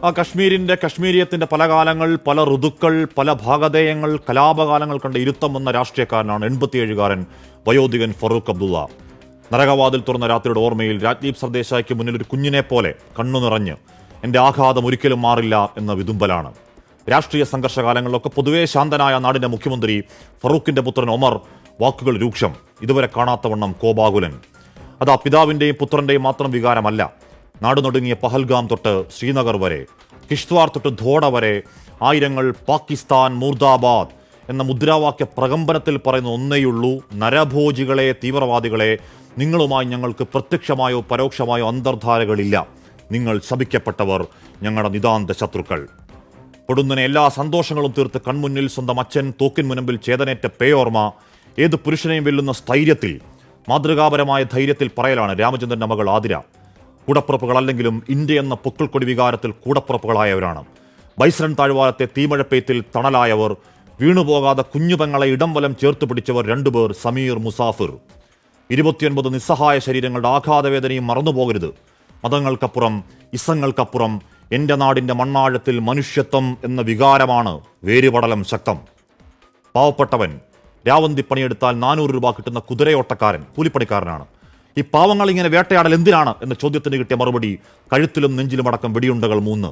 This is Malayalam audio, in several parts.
കശ്മീരിയത്തിന്റെ പല കാലങ്ങൾ, പല ഋതുക്കൾ, പല ഭാഗധേയങ്ങൾ, കലാപകാലങ്ങൾ കണ്ട ഇരുത്തം വന്ന രാഷ്ട്രീയക്കാരനാണ് 87-കാരൻ വയോധികൻ ഫറൂഖ് അബ്ദുള്ള. നരകവാതിൽ തുറന്ന രാത്രിയുടെ ഓർമ്മയിൽ രാജ്ദീപ് സർദേശായിക്ക് മുന്നിൽ ഒരു കുഞ്ഞിനെ പോലെ കണ്ണു നിറഞ്ഞ് എന്റെ ആഘാതം ഒരിക്കലും മാറില്ല എന്ന വിതുമ്പലാണ്. രാഷ്ട്രീയ സംഘർഷകാലങ്ങളിലൊക്കെ പൊതുവെ ശാന്തനായ നാടിന്റെ മുഖ്യമന്ത്രി ഫറൂഖിന്റെ പുത്രൻ ഒമർ വാക്കുകൾ രൂക്ഷം, ഇതുവരെ കാണാത്തവണ്ണം കോപാകുലൻ. അത് പിതാവിന്റെയും പുത്രന്റെയും മാത്രം വികാരമല്ല. നാടുനടുങ്ങിയ പഹൽഗാം തൊട്ട് ശ്രീനഗർ വരെ, കിഷ്ത്വാർ തൊട്ട് ധോഡ വരെ ആയിരങ്ങൾ പാകിസ്ഥാൻ മുർദാബാദ് എന്ന മുദ്രാവാക്യ പ്രകമ്പനത്തിൽ പറയുന്ന ഒന്നേയുള്ളൂ: നരഭോജികളെ, തീവ്രവാദികളെ, നിങ്ങളുമായി ഞങ്ങൾക്ക് പ്രത്യക്ഷമായോ പരോക്ഷമായോ അന്തർധാരകളില്ല. നിങ്ങൾ ശപിക്കപ്പെട്ടവർ, ഞങ്ങളുടെ നിതാന്ത ശത്രുക്കൾ. പൊടുന്നനെ എല്ലാ സന്തോഷങ്ങളും തീർത്ത് കൺമുന്നിൽ സ്വന്തം അച്ഛൻ, തോക്കിൻ മുനമ്പിൽ ചേതനേറ്റ പേയോർമ്മ, ഏത് പുരുഷനെയും വെല്ലുന്ന സ്ഥൈര്യത്തിൽ, മാതൃകാപരമായ ധൈര്യത്തിൽ പറയലാണ് രാമചന്ദ്രന്റെ മകൾ ആതിര. കൂടപ്പുറപ്പുകളല്ലെങ്കിലും ഇന്ത്യ എന്ന പൊക്കിൾക്കൊടി വികാരത്തിൽ കൂടപ്പുറപ്പുകളായവരാണ്. ബൈസൺ താഴ്വാരത്തെ തീമഴപ്പെയ്ത്തിൽ തണലായവർ, വീണുപോകാതെ കുഞ്ഞുപെങ്ങളെ ഇടം വലം ചേർത്ത് പിടിച്ചവർ രണ്ടുപേർ, സമീർ, മുസാഫിർ. 29 നിസ്സഹായ ശരീരങ്ങളുടെ ആഘാതവേദനയും മറന്നുപോകരുത്. മതങ്ങൾക്കപ്പുറം, ഇസങ്ങൾക്കപ്പുറം എൻ്റെ നാടിൻ്റെ മണ്ണാഴത്തിൽ മനുഷ്യത്വം എന്ന വികാരമാണ് വേരുപടലം ശക്തം. പാവപ്പെട്ടവൻ രാവന്തി പണിയെടുത്താൽ 400 രൂപ കിട്ടുന്ന കുതിരയോട്ടക്കാരൻ കൂലിപ്പണിക്കാരനാണ്. ഈ പാവങ്ങൾ ഇങ്ങനെ വേട്ടയാടൽ എന്തിനാണ് എന്ന ചോദ്യത്തിന് കിട്ടിയ മറുപടി: കഴുത്തിലും നെഞ്ചിലും അടക്കം വെടിയുണ്ടകൾ 3.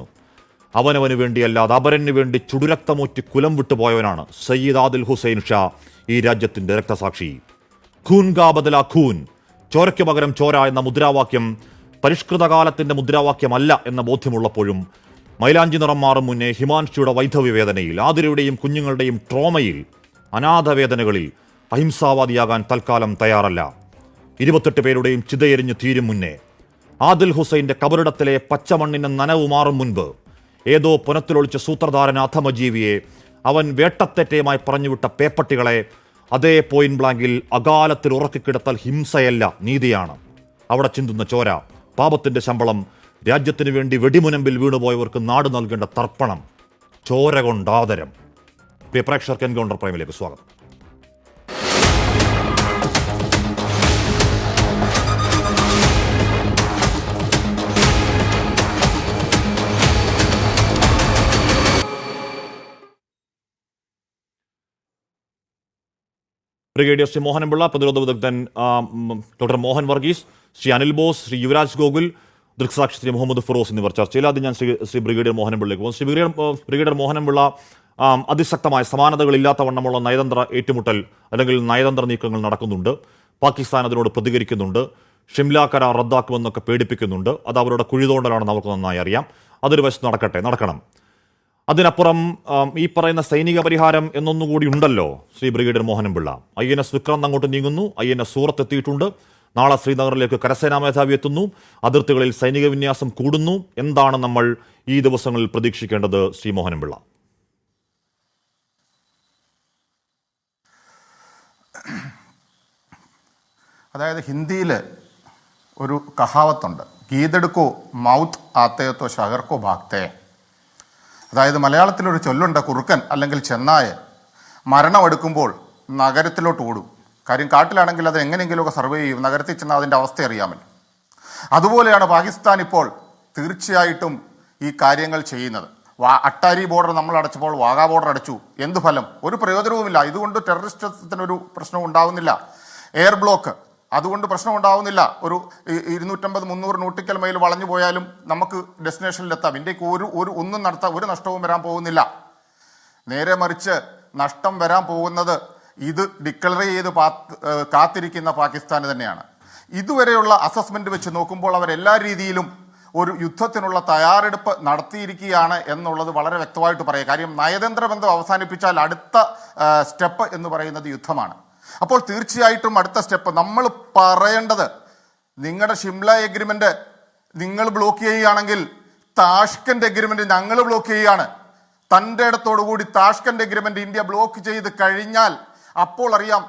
അവനവന് വേണ്ടിയല്ലാതെ അപരന് വേണ്ടി ചുടുരക്തമൂറ്റി കുലം വിട്ടുപോയവനാണ് സയ്യിദ് ആദിൽ ഹുസൈൻ ഷാ, ഈ രാജ്യത്തിന്റെ രക്തസാക്ഷി. ഖൂൻ കാ ബദല ഖൂൻ, ചോരയ്ക്ക് പകരം ചോര എന്ന മുദ്രാവാക്യം പരിഷ്കൃതകാലത്തിന്റെ മുദ്രാവാക്യമല്ല എന്ന ബോധ്യമുള്ളപ്പോഴും മൈലാഞ്ചി നിറം മാറും മുന്നേ ഹിമാൻഷിയുടെ വൈധവ്യവേദനയിൽ, ആതിരയുടെയും കുഞ്ഞുങ്ങളുടെയും ട്രോമയിൽ, അനാഥവേദനകളിൽ അഹിംസാവാദിയാകാൻ തൽക്കാലം തയ്യാറല്ല. 28 പേരുടെയും ചിതയെരിഞ്ഞ് തീരും മുന്നേ, ആദിൽ ഹുസൈന്റെ കബറിടത്തിലെ പച്ചമണ്ണിന് നനവ് മാറും മുൻപ്, ഏതോ പുനത്തിലൊളിച്ച സൂത്രധാരൻ അധമജീവിയെ, അവൻ വേട്ടത്തേറ്റയുമായി പറഞ്ഞുവിട്ട പേപ്പട്ടികളെ അതേ പോയിന്റ് ബ്ലാങ്കിൽ അകാലത്തിൽ ഉറക്കിക്കിടത്താൽ ഹിംസയല്ല, നീതിയാണ്. അവിടെ ചിന്തുന്ന ചോര, പാപത്തിന്റെ ശമ്പളം, രാജ്യത്തിന് വേണ്ടി വെടിമുനമ്പിൽ വീണുപോയവർക്ക് നാട് നൽകേണ്ട തർപ്പണം, ചോര കൊണ്ടാദരം. പ്രിയ പ്രേക്ഷകർക്ക് എൻകൗണ്ടർ പ്രൈമിലേക്ക് സ്വാഗതം. ബ്രിഗേഡിയർ ശ്രീ മോഹനപിള്ള, പ്രതിരോധ വിദഗ്ധൻ ഡോക്ടർ മോഹൻ വർഗീസ്, ശ്രീ അനിൽ ബോസ്, ശ്രീ യുവരാജ് ഗോകുൽ, ദൃക്സാക്ഷി ശ്രീ മുഹമ്മദ് ഫിറോസ് എന്നിവർ ചർച്ചയിൽ. ആദ്യം ഞാൻ ശ്രീ ബ്രിഗേഡിയർ മോഹനപിള്ളയ്ക്ക് പോകും. ബ്രിഗേഡിയർ മോഹനപിള്ള, അതിശക്തമായ സമാനതകളില്ലാത്ത വണ്ണമുള്ള നയതന്ത്ര ഏറ്റുമുട്ടൽ അല്ലെങ്കിൽ നയതന്ത്ര നീക്കങ്ങൾ നടക്കുന്നുണ്ട്. പാകിസ്ഥാൻ അതിനോട് പ്രതികരിക്കുന്നുണ്ട്. ഷിംല കരാർ റദ്ദാക്കുമെന്നൊക്കെ പേടിപ്പിക്കുന്നുണ്ട്. അത് അവരുടെ കുഴിതോണ്ടലാണെന്ന് അവർക്ക് നന്നായി അറിയാം. അതൊരു വശത്ത് നടക്കണം. അതിനപ്പുറം ഈ പറയുന്ന സൈനിക പരിഹാരം എന്നൊന്നുകൂടി ഉണ്ടല്ലോ ശ്രീ ബ്രിഗേഡിയർ മോഹനപിള്ള. INS വിക്രാന്ത് അങ്ങോട്ട് നീങ്ങുന്നു. INS സൂറത്ത് എത്തിയിട്ടുണ്ട്. നാളെ ശ്രീനഗറിലേക്ക് കരസേനാ മേധാവി എത്തുന്നു. അതിർത്തികളിൽ സൈനിക വിന്യാസം കൂടുന്നു. എന്താണ് നമ്മൾ ഈ ദിവസങ്ങളിൽ പ്രതീക്ഷിക്കേണ്ടത് ശ്രീ മോഹനപിള്ള? അതായത് ഹിന്ദിയിൽ ഒരു കഹാവത്തുണ്ട്, ഗീതെടുക്കോ മൗത്ത് ആത്തേത്തോ ഷഹർക്കോ ഭാഗ്തേ. അതായത് മലയാളത്തിലൊരു ചൊല്ലുണ്ട്, കുറുക്കൻ അല്ലെങ്കിൽ ചെന്നായ മരണമെടുക്കുമ്പോൾ നഗരത്തിലോട്ട് ഓടും. കാര്യം കാട്ടിലാണെങ്കിൽ അത് എങ്ങനെയെങ്കിലുമൊക്കെ സർവൈവ് ചെയ്യും, നഗരത്തിൽ ചെന്നാൽ അതിൻ്റെ അവസ്ഥ അറിയാമല്ലോ. അതുപോലെയാണ് പാകിസ്ഥാൻ ഇപ്പോൾ തീർച്ചയായിട്ടും ഈ കാര്യങ്ങൾ ചെയ്യുന്നത്. അട്ടാരി ബോർഡർ നമ്മൾ അടച്ചപ്പോൾ വാഗാ ബോർഡർ അടച്ചു. എന്ത് ഫലം? ഒരു പ്രയോജനവുമില്ല. ഇതുകൊണ്ട് ടെററിസ്റ്റത്തിനൊരു പ്രശ്നവും ഉണ്ടാവുന്നില്ല. എയർ ബ്ലോക്ക്, അതുകൊണ്ട് പ്രശ്നം ഉണ്ടാവുന്നില്ല. ഒരു 250-300 നോട്ടിക്കൽ മൈൽ വളഞ്ഞു പോയാലും നമുക്ക് ഡെസ്റ്റിനേഷനിലെത്താം. ഇന്ത്യക്ക് ഒന്നും നടത്താൻ ഒരു നഷ്ടവും വരാൻ പോകുന്നില്ല. നേരെ മറിച്ച് നഷ്ടം വരാൻ പോകുന്നത് ഇത് ഡിക്ലർ ചെയ്ത് കാത്തിരിക്കുന്ന പാകിസ്ഥാന് തന്നെയാണ്. ഇതുവരെയുള്ള അസസ്മെന്റ് വെച്ച് നോക്കുമ്പോൾ അവരെല്ലാ രീതിയിലും ഒരു യുദ്ധത്തിനുള്ള തയ്യാറെടുപ്പ് നടത്തിയിരിക്കുകയാണ് എന്നുള്ളത് വളരെ വ്യക്തമായിട്ട് പറയാം. കാര്യം നയതന്ത്ര ബന്ധം അവസാനിപ്പിച്ചാൽ അടുത്ത സ്റ്റെപ്പ് എന്ന് പറയുന്നത് യുദ്ധമാണ്. അപ്പോൾ തീർച്ചയായിട്ടും അടുത്ത സ്റ്റെപ്പ് നമ്മൾ പറയേണ്ടത്, നിങ്ങളുടെ ഷിംല എഗ്രിമെന്റ് നിങ്ങൾ ബ്ലോക്ക് ചെയ്യുകയാണെങ്കിൽ താഷ്കന്റ് എഗ്രിമെന്റ് ഞങ്ങൾ ബ്ലോക്ക് ചെയ്യുകയാണ്. തൻ്റെ ഇടത്തോടുകൂടി താഷ്കന്റ് എഗ്രിമെന്റ് ഇന്ത്യ ബ്ലോക്ക് ചെയ്ത് കഴിഞ്ഞാൽ അപ്പോൾ അറിയാം.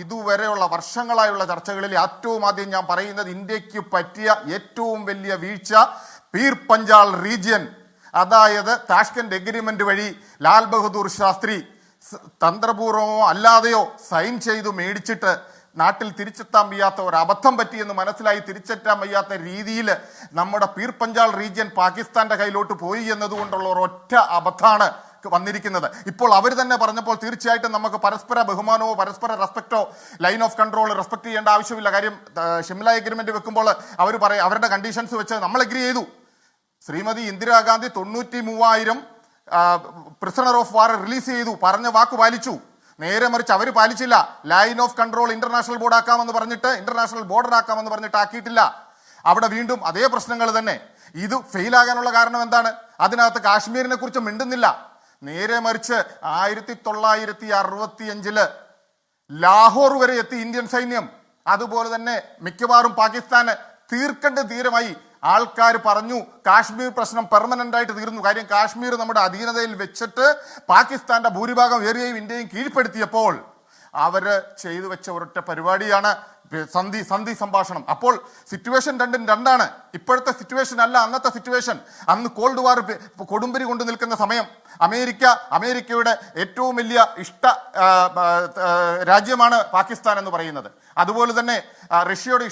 ഇതുവരെയുള്ള വർഷങ്ങളായുള്ള ചർച്ചകളിൽ ഏറ്റവും ആദ്യം ഞാൻ പറയുന്നത്, ഇന്ത്യക്ക് പറ്റിയ ഏറ്റവും വലിയ വീഴ്ച പീർ പഞ്ചാൽ റീജിയൻ, അതായത് താഷ്കന്റ് എഗ്രിമെന്റ് വഴി ലാൽ ബഹദൂർ ശാസ്ത്രി തന്ത്രപൂർവമോ അല്ലാതെയോ സൈൻ ചെയ്തു മേടിച്ചിട്ട് നാട്ടിൽ തിരിച്ചെത്താൻ വയ്യാത്ത ഒരു അബദ്ധം പറ്റിയെന്ന് മനസ്സിലായി തിരിച്ചെത്താൻ വയ്യാത്ത രീതിയിൽ നമ്മുടെ പീർ പഞ്ചാൾ റീജിയൻ പാകിസ്ഥാന്റെ കയ്യിലോട്ട് പോയി എന്നതുകൊണ്ടുള്ള ഒരൊറ്റ അബദ്ധമാണ് വന്നിരിക്കുന്നത്. ഇപ്പോൾ അവർ തന്നെ പറഞ്ഞപ്പോൾ തീർച്ചയായിട്ടും നമുക്ക് പരസ്പര ബഹുമാനമോ പരസ്പര റെസ്പെക്റ്റോ ലൈൻ ഓഫ് കൺട്രോൾ റെസ്പെക്ട് ചെയ്യേണ്ട ആവശ്യമില്ല. കാര്യം ഷിംല എഗ്രിമെന്റ് വെക്കുമ്പോൾ അവർ പറയും അവരുടെ കണ്ടീഷൻസ് വെച്ച് നമ്മൾ എഗ്രി ചെയ്തു. Shrimati Indira Gandhi 93,000 prisoner of war release ചെയ്തു, പറഞ്ഞ വാക്ക് പാലിച്ചു. നേരെ മറിച്ച് അവർ പാലിച്ചില്ല. Line of control international border ആക്കാമെന്ന് പറഞ്ഞിട്ട് ആക്കിയിട്ടില്ല. അവിടെ വീണ്ടും അതേ പ്രശ്നങ്ങൾ തന്നെ. ഇത് ഫെയിലാകാനുള്ള കാരണം എന്താണ്? അതിനകത്ത് കാശ്മീരിനെ കുറിച്ച് മിണ്ടുന്നില്ല. നേരെ മറിച്ച് 1965 ലാഹോർ വരെ എത്തി ഇന്ത്യൻ സൈന്യം. അതുപോലെ തന്നെ മിക്കവാറും പാകിസ്ഥാന് തീർക്കേണ്ട തീരമായി ആൾക്കാർ പറഞ്ഞു കാശ്മീർ പ്രശ്നം പെർമനന്റ് ആയിട്ട് തീർന്നു. കാര്യം കാശ്മീർ നമ്മുടെ അധീനതയിൽ വെച്ചിട്ട് പാകിസ്ഥാന്റെ ഭൂരിഭാഗം ഏരിയയും ഇന്ത്യയും കീഴ്പ്പെടുത്തിയപ്പോൾ അവര് ചെയ്തു വെച്ച ഒരൊറ്റ പരിപാടിയാണ് സന്ധി സംഭാഷണം. അപ്പോൾ സിറ്റുവേഷൻ രണ്ടാണ്. ഇപ്പോഴത്തെ സിറ്റുവേഷൻ അല്ല അന്നത്തെ സിറ്റുവേഷൻ. അന്ന് കോൾഡ് വാർ കൊടുമ്പിരി കൊണ്ട് നിൽക്കുന്ന സമയം അമേരിക്കയുടെ ഏറ്റവും വലിയ രാജ്യമാണ് പാകിസ്ഥാൻ എന്ന് പറയുന്നത്. അതുപോലെ തന്നെ റഷ്യയുടെ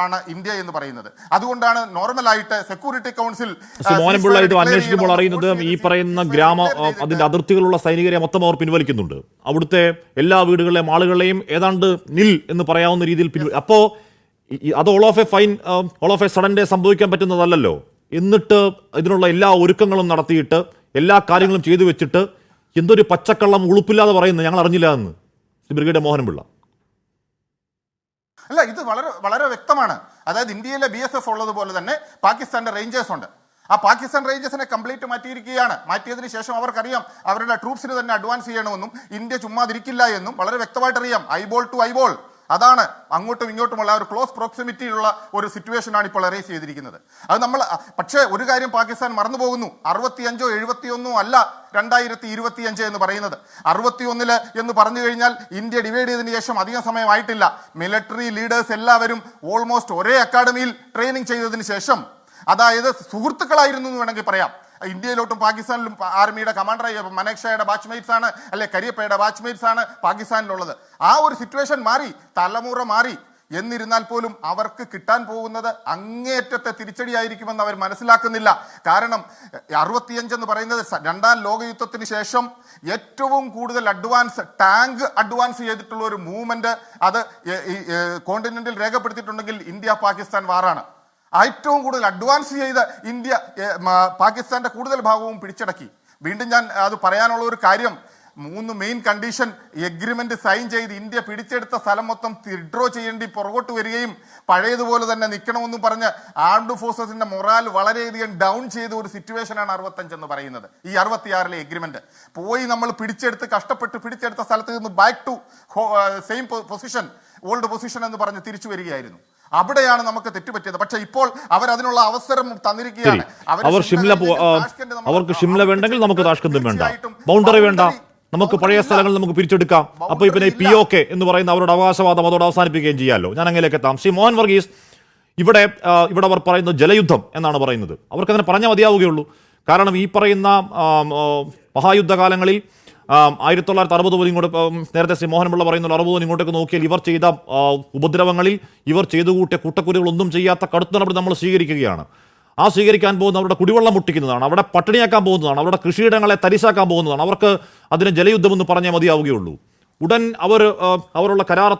ആണ് ഇന്ത്യ എന്ന് പറയുന്നത്. അതുകൊണ്ടാണ് നോർമലായിട്ട് സെക്യൂരിറ്റി കൗൺസിൽ ഇത് അന്വേഷിക്കുമ്പോൾ അറിയുന്നത് ഈ പറയുന്ന അതിന്റെ അതിർത്തികളുള്ള സൈനികരെ മൊത്തം അവർ പിൻവലിക്കുന്നുണ്ട്. അവിടുത്തെ എല്ലാ വീടുകളിലെയും ആളുകളെയും ഏതാണ്ട് നിൽ എന്ന് പറയാവുന്ന രീതിയിൽ അപ്പോ അത് all of A sudden day സംഭവിക്കാൻ പറ്റുന്നതല്ലല്ലോ. എന്നിട്ട് ഇതിനുള്ള എല്ലാ ഒരുക്കങ്ങളും നടത്തിയിട്ട് എല്ലാ കാര്യങ്ങളും ചെയ്തു വെച്ചിട്ട് എന്തൊരു പച്ചക്കള്ളം ഉളുപ്പില്ലാതെ പറയുന്നത് ഞങ്ങൾ അറിഞ്ഞില്ല എന്ന് ബ്രിഗേഡിയർ മോഹൻപിള്ള. അല്ല, ഇത് വളരെ വളരെ വ്യക്തമാണ്. അതായത് ഇന്ത്യയിലെ BSF ഉള്ളതുപോലെ തന്നെ പാകിസ്ഥാന്റെ റേഞ്ചേഴ്സ് ഉണ്ട്. ആ പാകിസ്ഥാൻ റേഞ്ചേഴ്സിനെ കംപ്ലീറ്റ് മാറ്റിയിരിക്കുകയാണ്. മാറ്റിയതിനു ശേഷം അവർക്കറിയാം അവരുടെ ട്രൂപ്സിന് തന്നെ അഡ്വാൻസ് ചെയ്യണമെന്നും ഇന്ത്യ ചുമ്മാതിരിക്കില്ല എന്നും വളരെ വ്യക്തമായിട്ട് അറിയാം. ഐബോൾ ടു ഐബോൾ, അതാണ് അങ്ങോട്ടും ഇങ്ങോട്ടുമുള്ള ഒരു ക്ലോസ് പ്രോക്സിമിറ്റിയുള്ള ഒരു സിറ്റുവേഷനാണ് ഇപ്പോൾ അറേസ് ചെയ്തിരിക്കുന്നത്. അത് നമ്മൾ പക്ഷേ ഒരു കാര്യം പാകിസ്ഥാൻ മറന്നു പോകുന്നു. 65 or 71 അല്ല 2025 എന്ന് പറയുന്നത്. 61 എന്ന് പറഞ്ഞു കഴിഞ്ഞാൽ ഇന്ത്യ ഡിവൈഡ് ചെയ്തതിനു ശേഷം അധികം സമയമായിട്ടില്ല. മിലിറ്ററി ലീഡേഴ്സ് എല്ലാവരും ഓൾമോസ്റ്റ് ഒരേ അക്കാഡമിയിൽ ട്രെയിനിങ് ചെയ്തതിന് ശേഷം, അതായത് സുഹൃത്തുക്കളായിരുന്നു എന്ന് വേണമെങ്കിൽ പറയാം. ഇന്ത്യയിലോട്ടും പാകിസ്ഥാനിലും ആർമിയുടെ കമാൻഡറായി മനേക്ഷയുടെ ബാച്ച്മേറ്റ്സ് ആണ്, അല്ലെ കരിയപ്പയുടെ ബാച്ച്മേറ്റ്സ് ആണ് പാകിസ്ഥാനിലുള്ളത്. ആ ഒരു സിറ്റുവേഷൻ മാറി, തലമുറ മാറി. എന്നിരുന്നാൽ പോലും അവർക്ക് കിട്ടാൻ പോകുന്നത് അങ്ങേയറ്റത്തെ തിരിച്ചടിയായിരിക്കുമെന്ന് അവർ മനസ്സിലാക്കുന്നില്ല. കാരണം 65 എന്ന് പറയുന്നത് 2ാം ലോകയുദ്ധത്തിന് ശേഷം ഏറ്റവും കൂടുതൽ ടാങ്ക് അഡ്വാൻസ് ചെയ്തിട്ടുള്ള ഒരു മൂവ്മെന്റ് അത് കോണ്ടിനെന്റിൽ രേഖപ്പെടുത്തിയിട്ടുണ്ടെങ്കിൽ ഇന്ത്യ പാകിസ്ഥാൻ വാറാണ്. ഏറ്റവും കൂടുതൽ അഡ്വാൻസ് ചെയ്ത് ഇന്ത്യ പാകിസ്ഥാന്റെ കൂടുതൽ ഭാഗവും പിടിച്ചടക്കി. വീണ്ടും ഞാൻ അത് പറയാനുള്ള ഒരു കാര്യം, 3 മെയിൻ കണ്ടീഷൻ എഗ്രിമെന്റ് സൈൻ ചെയ്ത് ഇന്ത്യ പിടിച്ചെടുത്ത സ്ഥലം മൊത്തം വിഡ്രോ ചെയ്യേണ്ടി പുറകോട്ട് വരികയും പഴയതുപോലെ തന്നെ നിൽക്കണമെന്നും പറഞ്ഞ് ആർംഡ് ഫോഴ്സസിന്റെ മൊറാൽ വളരെയധികം ഡൗൺ ചെയ്ത ഒരു സിറ്റുവേഷനാണ് 65 എന്ന് പറയുന്നത്. ഈ 66 എഗ്രിമെന്റ് പോയി നമ്മൾ കഷ്ടപ്പെട്ട് പിടിച്ചെടുത്ത സ്ഥലത്ത് നിന്ന് back to same position, old position എന്ന് പറഞ്ഞ് തിരിച്ചു വരികയായിരുന്നു. അവിടെയാണ് നമുക്ക് തെറ്റുപറ്റിയത്. പക്ഷെ ഇപ്പോൾ അതിനുള്ള അവസരം തന്നിരിക്കുകയാണ്. അവർക്ക് ഷിംല വേണ്ടെങ്കിൽ നമുക്ക് താഷ്കന്തും വേണ്ട, ബൗണ്ടറി വേണ്ട, നമുക്ക് പഴയ സ്ഥലങ്ങൾ നമുക്ക് പിരിച്ചെടുക്കാം. അപ്പൊ പിന്നെ POK എന്ന് പറയുന്ന അവരുടെ അവകാശവാദം അതോടെ അവസാനിപ്പിക്കുകയും ചെയ്യാമല്ലോ. ഞാൻ അങ്ങനെയൊക്കെ എത്താം. ശ്രീ മോഹൻ വർഗീസ്, ഇവിടെ അവർ പറയുന്നത് ജലയുദ്ധം എന്നാണ് പറയുന്നത്. അവർക്ക് അതിനെ പറഞ്ഞാൽ മതിയാവുകയുള്ളൂ. കാരണം ഈ പറയുന്ന മഹായുദ്ധകാലങ്ങളിൽ 1960 ഇങ്ങോട്ട് നേരത്തെ ശ്രീ മോഹൻപിള്ള പറയുന്ന 60 ഇങ്ങോട്ടേക്ക് നോക്കിയാൽ ഇവർ ചെയ്ത ഉപദ്രവങ്ങളിൽ ഇവർ ചെയ്തു കൂട്ടിയ കൂട്ടക്കുരുകളൊന്നും ചെയ്യാത്ത കടുത്ത നടപടി നമ്മൾ സ്വീകരിക്കുകയാണ്. ആ സ്വീകരിക്കാൻ പോകുന്ന അവരുടെ കുടിവെള്ളം മുട്ടിക്കുന്നതാണ്, അവിടെ പട്ടിണിയാക്കാൻ പോകുന്നതാണ്, അവരുടെ കൃഷിയിടങ്ങളെ തരിശാക്കാൻ പോകുന്നതാണ്. അവർക്ക് അതിന് ജലയുദ്ധമെന്ന് പറഞ്ഞാൽ മതിയാവുകയുള്ളൂ. ഉടൻ അവരുള്ള കരാർ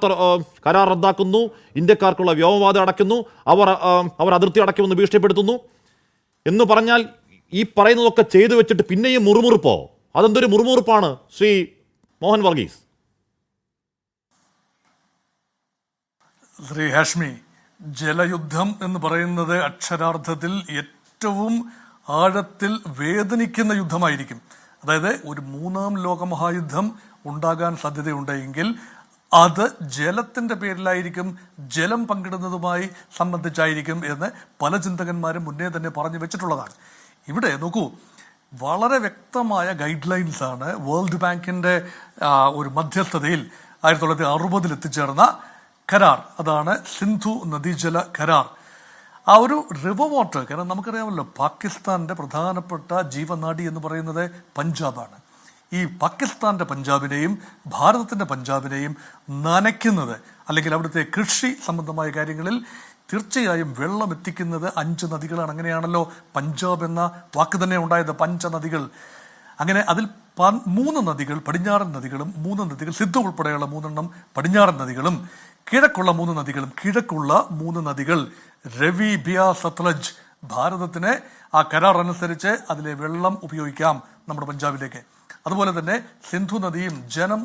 റദ്ദാക്കുന്നു, ഇന്ത്യക്കാർക്കുള്ള വ്യോമപാത അടയ്ക്കുന്നു, അവർ അതിർത്തി അടയ്ക്കുമെന്ന് ഭീഷണിപ്പെടുത്തുന്നു എന്ന് പറഞ്ഞാൽ ഈ പറയുന്നതൊക്കെ ചെയ്തു വെച്ചിട്ട് പിന്നെയും മുറുമുറുപ്പോ? അതെന്തൊരു മുറുമുറുപ്പാണ് ശ്രീ മോഹൻ വർഗീസ്? ശ്രീ ഹാഷ്മി, ജലയുദ്ധം എന്ന് പറയുന്നത് അക്ഷരാർത്ഥത്തിൽ ഏറ്റവും ആഴത്തിൽ വേദനിക്കുന്ന യുദ്ധമായിരിക്കും. അതായത് ഒരു 3ാം ലോകമഹായുദ്ധം ഉണ്ടാകാൻ സാധ്യതയുണ്ടെങ്കിൽ അത് ജലത്തിന്റെ പേരിലായിരിക്കും, ജലം പങ്കിടുന്നതുമായി സംബന്ധിച്ചായിരിക്കും എന്ന് പല ചിന്തകന്മാരും മുന്നേ തന്നെ പറഞ്ഞു വെച്ചിട്ടുള്ളതാണ്. ഇവിടെ നോക്കൂ, വളരെ വ്യക്തമായ ഗൈഡ് ലൈൻസ് ആണ് വേൾഡ് ബാങ്കിന്റെ ഒരു മധ്യസ്ഥതയിൽ 1960 എത്തിച്ചേർന്ന കരാർ. അതാണ് സിന്ധു നദീജല കരാർ. ആ ഒരു റിവർ വാട്ടർ, കാരണം നമുക്കറിയാമല്ലോ പാകിസ്ഥാന്റെ പ്രധാനപ്പെട്ട ജീവനാഡി എന്ന് പറയുന്നത് പഞ്ചാബാണ്. ഈ പാകിസ്ഥാന്റെ പഞ്ചാബിനെയും ഭാരതത്തിന്റെ പഞ്ചാബിനെയും നനയ്ക്കുന്നത്, അല്ലെങ്കിൽ അവിടുത്തെ കൃഷി സംബന്ധമായ കാര്യങ്ങളിൽ തീർച്ചയായും വെള്ളം എത്തിക്കുന്നത് 5 നദികളാണ്. അങ്ങനെയാണല്ലോ പഞ്ചാബ് എന്ന വാക്ക് തന്നെ ഉണ്ടായത്, പഞ്ചനദികൾ. അങ്ങനെ അതിൽ 3 നദികൾ പടിഞ്ഞാറൻ നദികളും 3 നദികൾ സിന്ധു ഉൾപ്പെടെയുള്ള 3 പടിഞ്ഞാറൻ നദികളും കിഴക്കുള്ള 3 നദികൾ രവി, ബിയാസ്, സത്ലജ്. ഭാരതത്തിന് ആ കരാർ അനുസരിച്ച് അതിലെ വെള്ളം ഉപയോഗിക്കാം നമ്മുടെ പഞ്ചാബിലേക്ക്. അതുപോലെ തന്നെ സിന്ധു നദിയും ജലം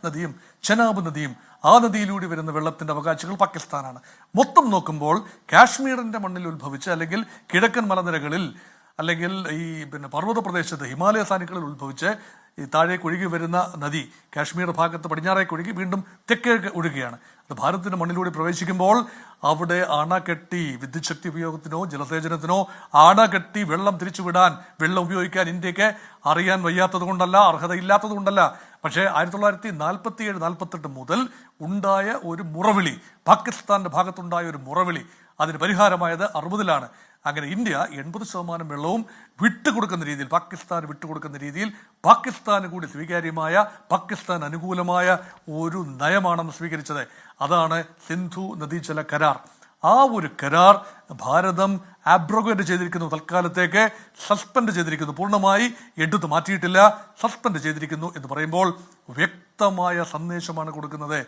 നദിയും ചെനാബ് നദിയും ആ നദിയിലൂടെ വരുന്ന വെള്ളത്തിന്റെ അവകാശികൾ പാകിസ്ഥാനാണ്. മൊത്തം നോക്കുമ്പോൾ കാശ്മീരിന്റെ മണ്ണിൽ ഉത്ഭവിച്ച്, അല്ലെങ്കിൽ കിഴക്കൻ മലനിരകളിൽ, അല്ലെങ്കിൽ ഈ പർവ്വത പ്രദേശത്ത് ഹിമാലയ സാനുക്കളിൽ ഉത്ഭവിച്ച് ഈ താഴേക്ക് ഒഴുകി വരുന്ന നദി കാശ്മീർ ഭാഗത്ത് പടിഞ്ഞാറേക്ക് ഒഴുകി വീണ്ടും തെക്കേക്ക് ഒഴുകുകയാണ്. അത് ഭാരതത്തിന്റെ മണ്ണിലൂടെ പ്രവേശിക്കുമ്പോൾ അവിടെ അണകെട്ടി, വിദ്യുത് ശക്തി ഉപയോഗത്തിനോ ജലസേചനത്തിനോ അണകെട്ടി വെള്ളം തിരിച്ചുവിടാൻ, വെള്ളം ഉപയോഗിക്കാൻ ഇന്ത്യക്ക് അറിയാൻ വയ്യാത്തത് കൊണ്ടല്ല, അർഹതയില്ലാത്തത് കൊണ്ടല്ല. പക്ഷേ 1947-48 മുതൽ ഉണ്ടായ ഒരു മുറവിളി, പാകിസ്ഥാന്റെ ഭാഗത്തുണ്ടായ ഒരു മുറവിളി, അതിന് പരിഹാരമായത് 60-ലാണ്. അങ്ങനെ ഇന്ത്യ 80% വെള്ളവും വിട്ടുകൊടുക്കുന്ന രീതിയിൽ, പാകിസ്ഥാൻ വിട്ടുകൊടുക്കുന്ന രീതിയിൽ, പാകിസ്ഥാന് കൂടി സ്വീകാര്യമായ, പാകിസ്ഥാൻ അനുകൂലമായ ഒരു നയമാണെന്ന് സ്വീകരിച്ചത്. അതാണ് സിന്ധു നദീജല കരാർ. ആ ഒരു കരാർ ഭാരതം ആബ്രോഗേറ്റ് ചെയ്തിരിക്കുന്നു, തൽക്കാലത്തേക്ക് സസ്പെൻഡ് ചെയ്തിരിക്കുന്നു, പൂർണ്ണമായി എടുത്തു മാറ്റിയിട്ടില്ല, സസ്പെൻഡ് ചെയ്തിരിക്കുന്നു എന്ന് പറയുമ്പോൾ വ്യക്തമായ സന്ദേശമാണ് കൊടുക്കുന്നത്.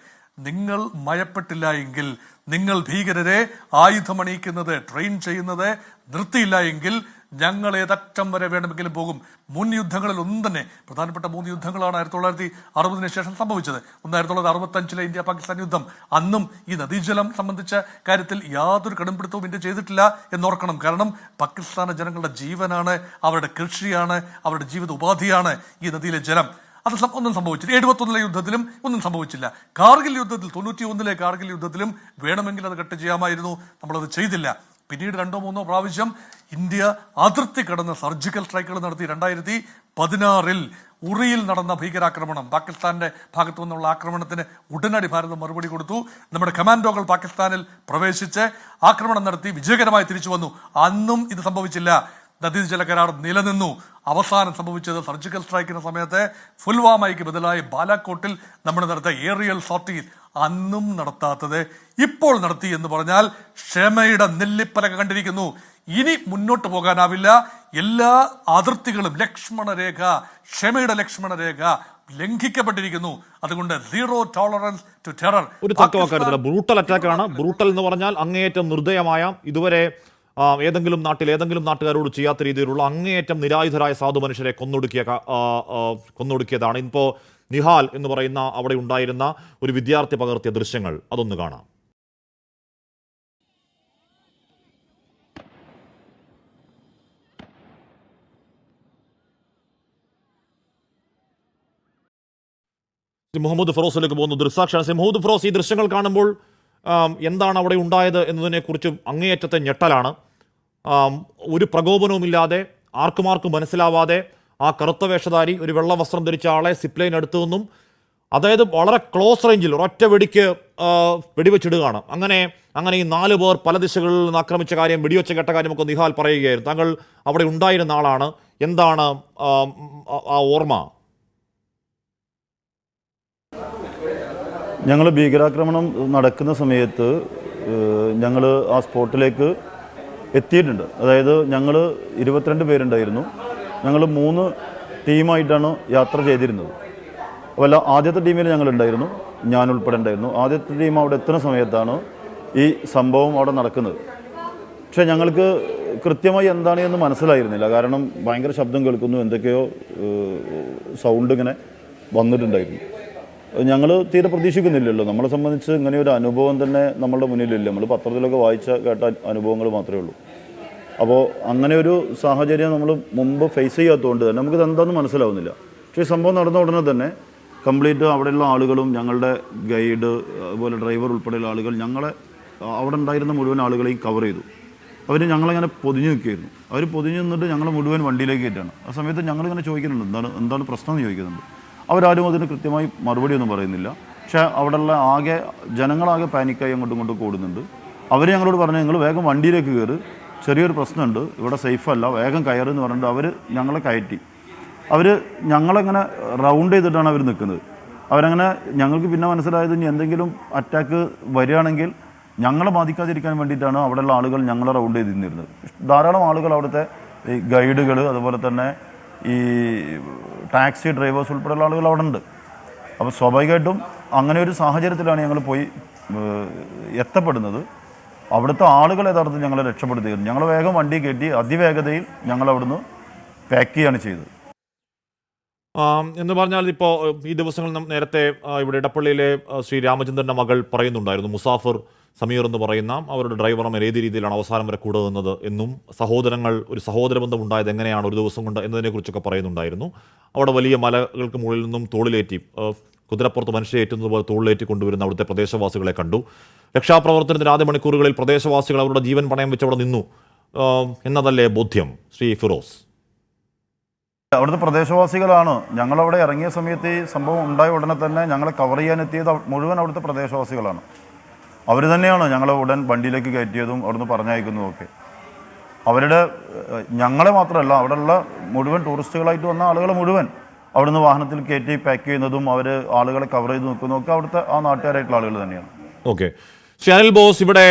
നിങ്ങൾ മയപ്പെട്ടില്ല എങ്കിൽ, നിങ്ങൾ ഭീകരരെ ആയുധമണിയിക്കുന്നത്, ട്രെയിൻ ചെയ്യുന്നത് നിർത്തിയില്ല എങ്കിൽ ഞങ്ങൾ ഏതറ്റം വരെ വേണമെങ്കിലും പോകും. മുൻ യുദ്ധങ്ങളിൽ ഒന്നും തന്നെ, പ്രധാനപ്പെട്ട 3 യുദ്ധങ്ങളാണ് 1960 ശേഷം സംഭവിച്ചത്. ഒന്ന് 1965 ഇന്ത്യ പാകിസ്ഥാൻ യുദ്ധം. അന്നും ഈ നദീജലം സംബന്ധിച്ച കാര്യത്തിൽ യാതൊരു കടുംപിടുത്തവും ഇന്ത്യ ചെയ്തിട്ടില്ല എന്നോർക്കണം. കാരണം പാകിസ്ഥാൻ ജനങ്ങളുടെ ജീവനാണ്, അവരുടെ കൃഷിയാണ്, അവരുടെ ജീവിത ഉപാധിയാണ് ഈ നദിയിലെ ജലം. അത് ഒന്നും സംഭവിച്ചില്ല. 71 യുദ്ധത്തിലും ഒന്നും സംഭവിച്ചില്ല. കാർഗിൽ യുദ്ധത്തിൽ, 91 കാർഗിൽ യുദ്ധത്തിലും വേണമെങ്കിൽ അത് കട്ട് ചെയ്യാമായിരുന്നു, നമ്മളത് ചെയ്തില്ല. പിന്നീട് 2-3 പ്രാവശ്യം ഇന്ത്യ അതിർത്തി കടന്ന് സർജിക്കൽ സ്ട്രൈക്കുകൾ നടത്തി. 2016 ഉറിയിൽ നടന്ന ഭീകരാക്രമണം, പാകിസ്ഥാന്റെ ഭാഗത്തു നിന്നുള്ള ആക്രമണത്തിന് ഉടനടി ഭാരതം മറുപടി കൊടുത്തു. നമ്മുടെ കമാൻഡോകൾ പാകിസ്ഥാനിൽ പ്രവേശിച്ച് ആക്രമണം നടത്തി വിജയകരമായി തിരിച്ചു വന്നു. അന്നും ഇത് സംഭവിച്ചില്ല. നദീജല കരാർ നിലനിന്നു. അവസാനം സംഭവിച്ചത് സർജിക്കൽ സ്ട്രൈക്കിന് സമയത്ത് പുൽവാമയ്ക്ക് ബദലായി ബാലാക്കോട്ടിൽ നമ്മൾ നടത്തിയ ഏറിയൽ സോർട്ടിയിൽ അന്നും നടത്താത്തത് ഇപ്പോൾ നടത്തി എന്ന് പറഞ്ഞാൽ ക്ഷമയുടെ നെല്ലിപ്പലക കണ്ടിരിക്കുന്നു. ഇനി മുന്നോട്ട് പോകാനാവില്ല. എല്ലാ അതിർത്തികളും ലക്ഷ്മണരേഖ, ക്ഷമയുടെ ലക്ഷ്മണരേഖ ലംഘിക്കപ്പെട്ടിരിക്കുന്നു. അതുകൊണ്ട് 0 ടോളറൻസ് ടു ടെറർ. ഒരു തർക്കവാക്കാരുന്നില്ല. ബ്രൂട്ടൽ അറ്റാക്കാണ്. ബ്രൂട്ടൽ എന്ന് പറഞ്ഞാൽ അങ്ങേയറ്റം നിർദ്ദയമായ, ഇതുവരെ ഏതെങ്കിലും നാട്ടുകാരോട് ചെയ്യാത്ത രീതിയിലുള്ള അങ്ങേയറ്റം നിരായുധരായ സാധു മനുഷ്യരെ കൊന്നൊടുക്കിയതാണ്. ഇപ്പോൾ നിഹാൽ എന്ന് പറയുന്ന അവിടെ ഉണ്ടായിരുന്ന ഒരു വിദ്യാർത്ഥി പകർത്തിയ ദൃശ്യങ്ങൾ അതൊന്ന് കാണാം. മുഹമ്മദ് ഫിറോസിലേക്ക് പോകുന്നു, ദൃക്സാക്ഷിയാണ്. മുഹമ്മദ് ഫിറോസ്, ഈ ദൃശ്യങ്ങൾ കാണുമ്പോൾ എന്താണ് അവിടെ ഉണ്ടായത് എന്നതിനെക്കുറിച്ച് അങ്ങേയറ്റത്തെ ഞെട്ടലാണ്. ഒരു പ്രകോപനവുമില്ലാതെ, ആർക്കുമാർക്കും മനസ്സിലാവാതെ ആ കറുത്ത വേഷധാരി, ഒരു വെള്ള വസ്ത്രം ധരിച്ച ആളെ സിപ്ലൈൻ അടുത്തു നിന്നും, അതായത് വളരെ ക്ലോസ് റേഞ്ചിൽ ഒരൊറ്റ വെടിക്ക് വെടിവെച്ചിടുകയാണ്. അങ്ങനെ ഈ 4 പേർ പല ദിശകളിൽ നിന്ന് ആക്രമിച്ച കാര്യം, വെടിവെച്ച കേട്ട കാര്യമൊക്കെ നിഹാൽ പറയുകയായിരുന്നു. താങ്കൾ അവിടെ ഉണ്ടായിരുന്ന ആളാണ്. എന്താണ് ആ ഓർമ്മ? ഞങ്ങൾ ഭീകരാക്രമണം നടക്കുന്ന സമയത്ത് ഞങ്ങൾ ആ സ്പോട്ടിലേക്ക് എത്തിയിട്ടുണ്ട്. അതായത് ഞങ്ങൾ 22 പേരുണ്ടായിരുന്നു. ഞങ്ങൾ 3 ടീമായിട്ടാണ് യാത്ര ചെയ്തിരുന്നത്. അപ്പോൾ ആദ്യത്തെ ടീമിൽ ഞങ്ങളുണ്ടായിരുന്നു, ഞാൻ ഉൾപ്പെടെ ഉണ്ടായിരുന്നു. ആദ്യത്തെ ടീം അവിടെ എത്തുന്ന സമയത്താണ് ഈ സംഭവം അവിടെ നടക്കുന്നത്. പക്ഷേ ഞങ്ങൾക്ക് കൃത്യമായി എന്താണ് എന്ന് മനസ്സിലായിരുന്നില്ല. കാരണം ഭയങ്കര ശബ്ദം കേൾക്കുന്നു, എന്തൊക്കെയോ സൗണ്ട് ഇങ്ങനെ വന്നിട്ടുണ്ടായിരുന്നു. ഞങ്ങൾ തീരെ പ്രതീക്ഷിക്കുന്നില്ലല്ലോ. നമ്മളെ സംബന്ധിച്ച് ഇങ്ങനെ ഒരു അനുഭവം തന്നെ നമ്മളുടെ മുന്നിലില്ല. നമ്മൾ പത്രത്തിലൊക്കെ കേട്ട അനുഭവങ്ങൾ മാത്രമേ ഉള്ളൂ. അപ്പോൾ അങ്ങനെ ഒരു സാഹചര്യം നമ്മൾ മുമ്പ് ഫേസ് ചെയ്യാത്തതുകൊണ്ട് തന്നെ നമുക്കിത് എന്താണെന്ന് മനസ്സിലാവുന്നില്ല. പക്ഷേ ഈ സംഭവം നടന്ന ഉടനെ തന്നെ കംപ്ലീറ്റ് അവിടെയുള്ള ആളുകളും, ഞങ്ങളുടെ ഗൈഡ്, അതുപോലെ ഡ്രൈവർ ഉൾപ്പെടെയുള്ള ആളുകൾ അവിടെ ഉണ്ടായിരുന്ന മുഴുവൻ ആളുകളെയും കവർ ചെയ്തു. അവർ ഞങ്ങളങ്ങനെ പൊതിഞ്ഞ് നിൽക്കുകയായിരുന്നു. അവർ പൊതിഞ്ഞ് നിന്നിട്ട് ഞങ്ങൾ മുഴുവൻ വണ്ടിയിലേക്ക് കയറ്റാണ്. ആ സമയത്ത് ഞങ്ങളിങ്ങനെ ചോദിക്കുന്നുണ്ട്, എന്താണ് പ്രശ്നം എന്ന് ചോദിക്കുന്നുണ്ട്. അവരാരും അതിന് കൃത്യമായി മറുപടി ഒന്നും പറയുന്നില്ല. പക്ഷേ അവിടെയുള്ള ജനങ്ങളാകെ പാനിക്കായി അങ്ങോട്ടും കൂടുന്നുണ്ട്. അവർ ഞങ്ങളോട് പറഞ്ഞു, നിങ്ങൾ വേഗം വണ്ടിയിലേക്ക് കയറി, ചെറിയൊരു പ്രശ്നമുണ്ട്, ഇവിടെ സേഫ് അല്ല, വേഗം കയറുമെന്ന് പറഞ്ഞിട്ട് അവർ ഞങ്ങളെ കയറ്റി. അവർ ഞങ്ങളങ്ങനെ റൗണ്ട് ചെയ്തിട്ടാണ് അവർ നിൽക്കുന്നത്. അവരങ്ങനെ ഞങ്ങൾക്ക് പിന്നെ മനസ്സിലായത് ഇനി എന്തെങ്കിലും അറ്റാക്ക് വരികയാണെങ്കിൽ ഞങ്ങളെ ബാധിക്കാതിരിക്കാൻ വേണ്ടിയിട്ടാണ് അവിടെയുള്ള ആളുകൾ ഞങ്ങളെ റൗണ്ട് ചെയ്ത് നിന്നിരുന്നത്. ധാരാളം ആളുകൾ അവിടുത്തെ ഈ ഗൈഡുകൾ, അതുപോലെ തന്നെ ഈ ടാക്സി ഡ്രൈവേഴ്സ് ഉൾപ്പെടെയുള്ള ആളുകൾ അവിടെ ഉണ്ട്. അപ്പോൾ സ്വാഭാവികമായിട്ടും അങ്ങനെ ഒരു സാഹചര്യത്തിലാണ് ഞങ്ങൾ പോയി എത്തപ്പെടുന്നത്. അവിടുത്തെ ആളുകൾ യഥാർത്ഥത്തിൽ ഞങ്ങളെ രക്ഷപ്പെടുത്തുകയായിരുന്നു. ഞങ്ങൾ വേഗം വണ്ടി കയറ്റി അതിവേഗതയിൽ ഞങ്ങൾ അവിടുന്ന് പാക്ക് ചെയ്യുകയാണ് ചെയ്തത്. എന്ന് പറഞ്ഞാൽ ഇപ്പോൾ ഈ ദിവസങ്ങളിൽ നേരത്തെ ഇവിടെ ഇടപ്പള്ളിയിലെ ശ്രീ രാമചന്ദ്രൻ്റെ മകൾ പറയുന്നുണ്ടായിരുന്നു, മുസാഫർ സമീർ എന്ന് പറയുന്ന അവരുടെ ഡ്രൈവറും ഏത് രീതിയിലാണ് അവസാനം വരെ കൂടെ നിന്നത് എന്നും സഹോദരങ്ങൾ ഒരു സഹോദരബന്ധം ഉണ്ടായത് എങ്ങനെയാണ് ഒരു ദിവസം കൊണ്ട് എന്നതിനെക്കുറിച്ചൊക്കെ പറയുന്നുണ്ടായിരുന്നു. അവിടെ വലിയ മലകൾക്ക് മുകളിൽ നിന്നും തോളിലേറ്റി കുതിരപ്പുറത്ത് മനുഷ്യയേറ്റുന്നത് പോലെ തോളിലേറ്റി കൊണ്ടുവരുന്ന അവിടുത്തെ പ്രദേശവാസികളെ കണ്ടു. രക്ഷാപ്രവർത്തനത്തിന് ആദ്യ മണിക്കൂറുകളിൽ പ്രദേശവാസികൾ അവരുടെ ജീവൻ പണയം വെച്ച് അവിടെ നിന്നു എന്നതല്ലേ ബോധ്യം ശ്രീ ഫിറോസ്? അവിടുത്തെ പ്രദേശവാസികളാണ്. ഞങ്ങളവിടെ ഇറങ്ങിയ സമയത്ത് ഈ സംഭവം ഉണ്ടായ ഉടനെ തന്നെ ഞങ്ങളെ കവർ ചെയ്യാനെത്തിയത് മുഴുവൻ അവിടുത്തെ പ്രദേശവാസികളാണ്. അവർ തന്നെയാണ് ഞങ്ങളെ ഉടൻ വണ്ടിയിലേക്ക് കയറ്റിയതും അവിടുന്ന് പറഞ്ഞയക്കുന്നതും ഒക്കെ. അവരുടെ ഞങ്ങളെ മാത്രമല്ല, അവിടെയുള്ള മുഴുവൻ ടൂറിസ്റ്റുകളായിട്ട് വന്ന ആളുകളെ മുഴുവൻ അവിടുന്ന് വാഹനത്തിൽ കയറ്റി പാക്ക് ചെയ്യുന്നതും അവർ ആളുകളെ കവർ ചെയ്ത് നിൽക്കുന്നതും ഒക്കെ അവിടുത്തെ ആ നാട്ടുകാരായിട്ടുള്ള ആളുകൾ തന്നെയാണ്. ഓക്കെ. ശ്രീ അനിൽ ബോസ്, ഇവിടെ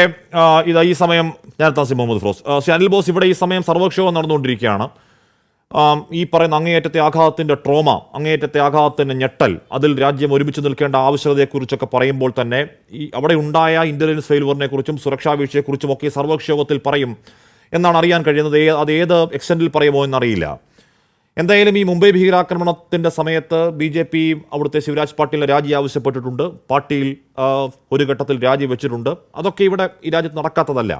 ഈ സമയം ഞാൻ താസി മുഹമ്മദ് ഫിറോസ്, ശ്രീ അനിൽ ബോസ്, ഇവിടെ ഈ സമയം സർവ്വക്ഷേമം നടന്നുകൊണ്ടിരിക്കുകയാണ്. ഈ പറയുന്ന അങ്ങേയറ്റത്തെ ആഘാതത്തിൻ്റെ ട്രോമ, അങ്ങേയറ്റത്തെ ആഘാതത്തിൻ്റെ ഞെട്ടൽ, അതിൽ രാജ്യം ഒരുമിച്ച് നിൽക്കേണ്ട ആവശ്യകതയെക്കുറിച്ചൊക്കെ പറയുമ്പോൾ തന്നെ ഈ അവിടെ ഉണ്ടായ ഇൻ്റലിജൻസ് ഫെയിൽവറിനെ കുറിച്ചും സുരക്ഷാ വീഴ്ചയെക്കുറിച്ചും ഒക്കെ സർവ്വക്ഷയോഗത്തിൽ പറയും എന്നാണ് അറിയാൻ കഴിയുന്നത്. അത് ഏത് എക്സ്റ്റൻറ്റിൽ പറയുമോ എന്നറിയില്ല. എന്തായാലും ഈ മുംബൈ ഭീകരാക്രമണത്തിൻ്റെ സമയത്ത് BJP അവിടുത്തെ ശിവരാജ് പാട്ടീലിനെ രാജി ആവശ്യപ്പെട്ടിട്ടുണ്ട്. പാട്ടീൽ ഒരു ഘട്ടത്തിൽ രാജി വെച്ചിട്ടുണ്ട്. അതൊക്കെ ഇവിടെ ഈ രാജ്യത്ത് നടക്കാത്തതല്ല.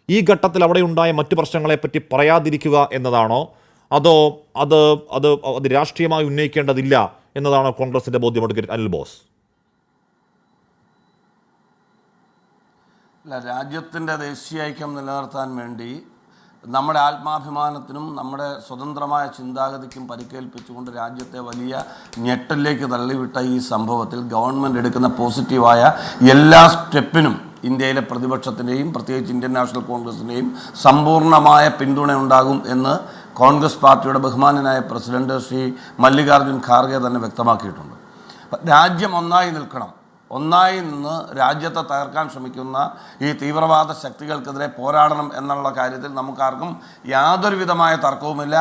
ഈ ഘട്ടത്തിൽ അവിടെ ഉണ്ടായ മറ്റു പ്രശ്നങ്ങളെപ്പറ്റി പറയാതിരിക്കുക എന്നതാണോ, അതോ അത് രാഷ്ട്രീയമായി ഉന്നയിക്കേണ്ടതില്ല എന്നതാണോ കോൺഗ്രസിന്റെ ബോധ്യം? Advocate Anil boss. അല്ല, രാജ്യത്തിൻ്റെ ദേശീയ ഐക്യം നിലനിർത്താൻ വേണ്ടി നമ്മുടെ ആത്മാഭിമാനത്തിനും നമ്മുടെ സ്വതന്ത്രമായ ചിന്താഗതിക്കും പരിക്കേൽപ്പിച്ചുകൊണ്ട് രാജ്യത്തെ വലിയ ഞെട്ടലിലേക്ക് തള്ളിവിട്ട ഈ സംഭവത്തിൽ ഗവൺമെൻറ് എടുക്കുന്ന പോസിറ്റീവായ എല്ലാ സ്റ്റെപ്പിനും ഇന്ത്യയിലെ പ്രതിപക്ഷത്തിൻ്റെയും പ്രത്യേകിച്ച് ഇന്ത്യൻ നാഷണൽ കോൺഗ്രസിൻ്റെയും സമ്പൂർണ്ണമായ പിന്തുണ ഉണ്ടാകും എന്ന് കോൺഗ്രസ് പാർട്ടിയുടെ ബഹുമാനനായ പ്രസിഡന്റ് ശ്രീ മല്ലികാർജുൻ ഖാർഗെ തന്നെ വ്യക്തമാക്കിയിട്ടുണ്ട്. രാജ്യം ഒന്നായി നിൽക്കണം. ഒന്നായി നിന്ന് രാജ്യത്തെ തകർക്കാൻ ശ്രമിക്കുന്ന ഈ തീവ്രവാദ ശക്തികൾക്കെതിരെ പോരാടണം എന്നുള്ള കാര്യത്തിൽ നമുക്കാർക്കും യാതൊരു വിധമായ തർക്കവുമില്ല.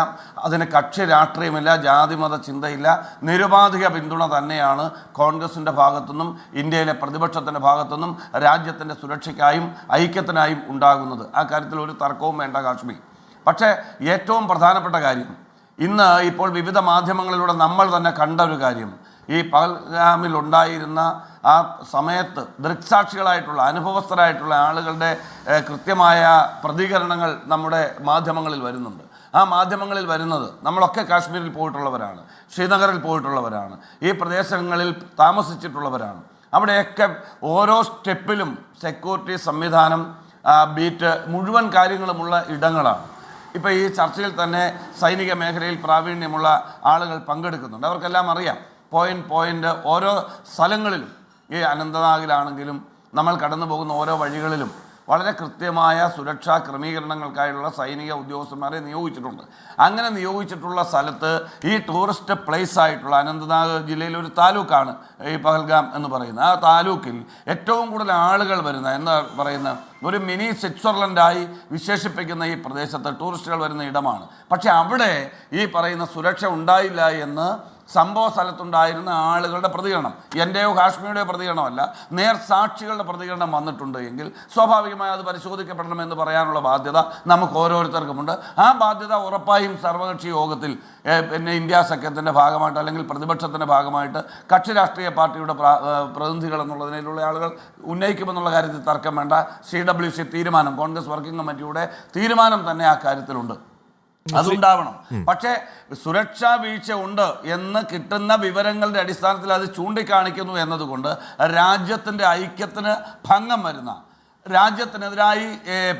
അതിന് കക്ഷി രാഷ്ട്രീയമില്ല, ജാതിമത ചിന്തയില്ല. നിരുപാധിക പിന്തുണ തന്നെയാണ് കോൺഗ്രസിൻ്റെ ഭാഗത്തുനിന്നും ഇന്ത്യയിലെ പ്രതിപക്ഷത്തിൻ്റെ ഭാഗത്തുനിന്നും രാജ്യത്തിൻ്റെ സുരക്ഷയ്ക്കായും ഐക്യത്തിനായും ഉണ്ടാകുന്നത്. ആ കാര്യത്തിൽ ഒരു തർക്കവും വേണ്ട കാശ്മീർ. പക്ഷേ ഏറ്റവും പ്രധാനപ്പെട്ട കാര്യം, ഇന്ന് ഇപ്പോൾ വിവിധ മാധ്യമങ്ങളിലൂടെ നമ്മൾ തന്നെ കണ്ട ഒരു കാര്യം, ഈ പഹൽഗാമിൽ ഉണ്ടായിരുന്ന ആ സമയത്ത് ദൃക്സാക്ഷികളായിട്ടുള്ള അനുഭവസ്ഥരായിട്ടുള്ള ആളുകളുടെ കൃത്യമായ പ്രതികരണങ്ങൾ നമ്മുടെ മാധ്യമങ്ങളിൽ വരുന്നുണ്ട്. ആ മാധ്യമങ്ങളിൽ വരുന്നത്, നമ്മളൊക്കെ കാശ്മീരിൽ പോയിട്ടുള്ളവരാണ്, ശ്രീനഗറിൽ പോയിട്ടുള്ളവരാണ്, ഈ പ്രദേശങ്ങളിൽ താമസിച്ചിട്ടുള്ളവരാണ്. അവിടെയൊക്കെ ഓരോ സ്റ്റെപ്പിലും സെക്യൂരിറ്റി സംവിധാനം, ബീറ്റ്, മുഴുവൻ കാര്യങ്ങളുമുള്ള ഇടങ്ങളാണ്. ഇപ്പോൾ ഈ ചർച്ചയിൽ തന്നെ സൈനിക മേഖലയിൽ പ്രാവീണ്യമുള്ള ആളുകൾ പങ്കെടുക്കുന്നുണ്ട്. അവർക്കെല്ലാം അറിയാം പോയിൻ്റ് ഓരോ സ്ഥലങ്ങളിലും, ഈ അനന്തനാഗിലാണെങ്കിലും നമ്മൾ കടന്നു പോകുന്ന ഓരോ വഴികളിലും വളരെ കൃത്യമായ സുരക്ഷാ ക്രമീകരണങ്ങൾക്കായുള്ള സൈനിക ഉദ്യോഗസ്ഥന്മാരെ നിയോഗിച്ചിട്ടുണ്ട്. അങ്ങനെ നിയോഗിച്ചിട്ടുള്ള സ്ഥലത്ത് ഈ ടൂറിസ്റ്റ് പ്ലേസ് ആയിട്ടുള്ള അനന്തനാഗ് ജില്ലയിൽ ഒരു താലൂക്കാണ് ഈ പഹൽഗാം എന്ന് പറയുന്നത്. ആ താലൂക്കിൽ ഏറ്റവും കൂടുതൽ ആളുകൾ വരുന്ന, എന്താ പറയുന്ന, ഒരു മിനി സ്വിറ്റ്സർലൻഡായി വിശേഷിപ്പിക്കുന്ന ഈ പ്രദേശത്ത് ടൂറിസ്റ്റുകൾ വരുന്ന ഇടമാണ്. പക്ഷെ അവിടെ ഈ പറയുന്ന സുരക്ഷ ഉണ്ടായില്ല എന്ന് സംഭവ സ്ഥലത്തുണ്ടായിരുന്ന ആളുകളുടെ പ്രതികരണം, എൻ്റെയോ കാശ്മീരുടെയോ പ്രതികരണമല്ല, നേർസാക്ഷികളുടെ പ്രതികരണം വന്നിട്ടുണ്ട് എങ്കിൽ സ്വാഭാവികമായി അത് പരിശോധിക്കപ്പെടണമെന്ന് പറയാനുള്ള ബാധ്യത നമുക്ക് ഓരോരുത്തർക്കുമുണ്ട്. ആ ബാധ്യത ഉറപ്പായും സർവകക്ഷി യോഗത്തിൽ പിന്നെ ഇന്ത്യ സഖ്യത്തിൻ്റെ ഭാഗമായിട്ട് അല്ലെങ്കിൽ പ്രതിപക്ഷത്തിൻ്റെ ഭാഗമായിട്ട് കക്ഷി രാഷ്ട്രീയ പാർട്ടിയുടെ പ്രതിനിധികൾ എന്നുള്ളതിനുള്ള ആളുകൾ ഉന്നയിക്കുമെന്നുള്ള കാര്യത്തിൽ തർക്കം വേണ്ട. CWC തീരുമാനം, കോൺഗ്രസ് വർക്കിംഗ് കമ്മിറ്റിയുടെ തീരുമാനം തന്നെ ആ കാര്യത്തിലുണ്ട്. അതുണ്ടാവണം. പക്ഷേ സുരക്ഷാ വീഴ്ച ഉണ്ട് എന്ന് കിട്ടുന്ന വിവരങ്ങളുടെ അടിസ്ഥാനത്തിൽ അത് ചൂണ്ടിക്കാണിക്കുന്നു എന്നതുകൊണ്ട് രാജ്യത്തിൻ്റെ ഐക്യത്തിന് ഭംഗം വരുന്ന, രാജ്യത്തിനെതിരായി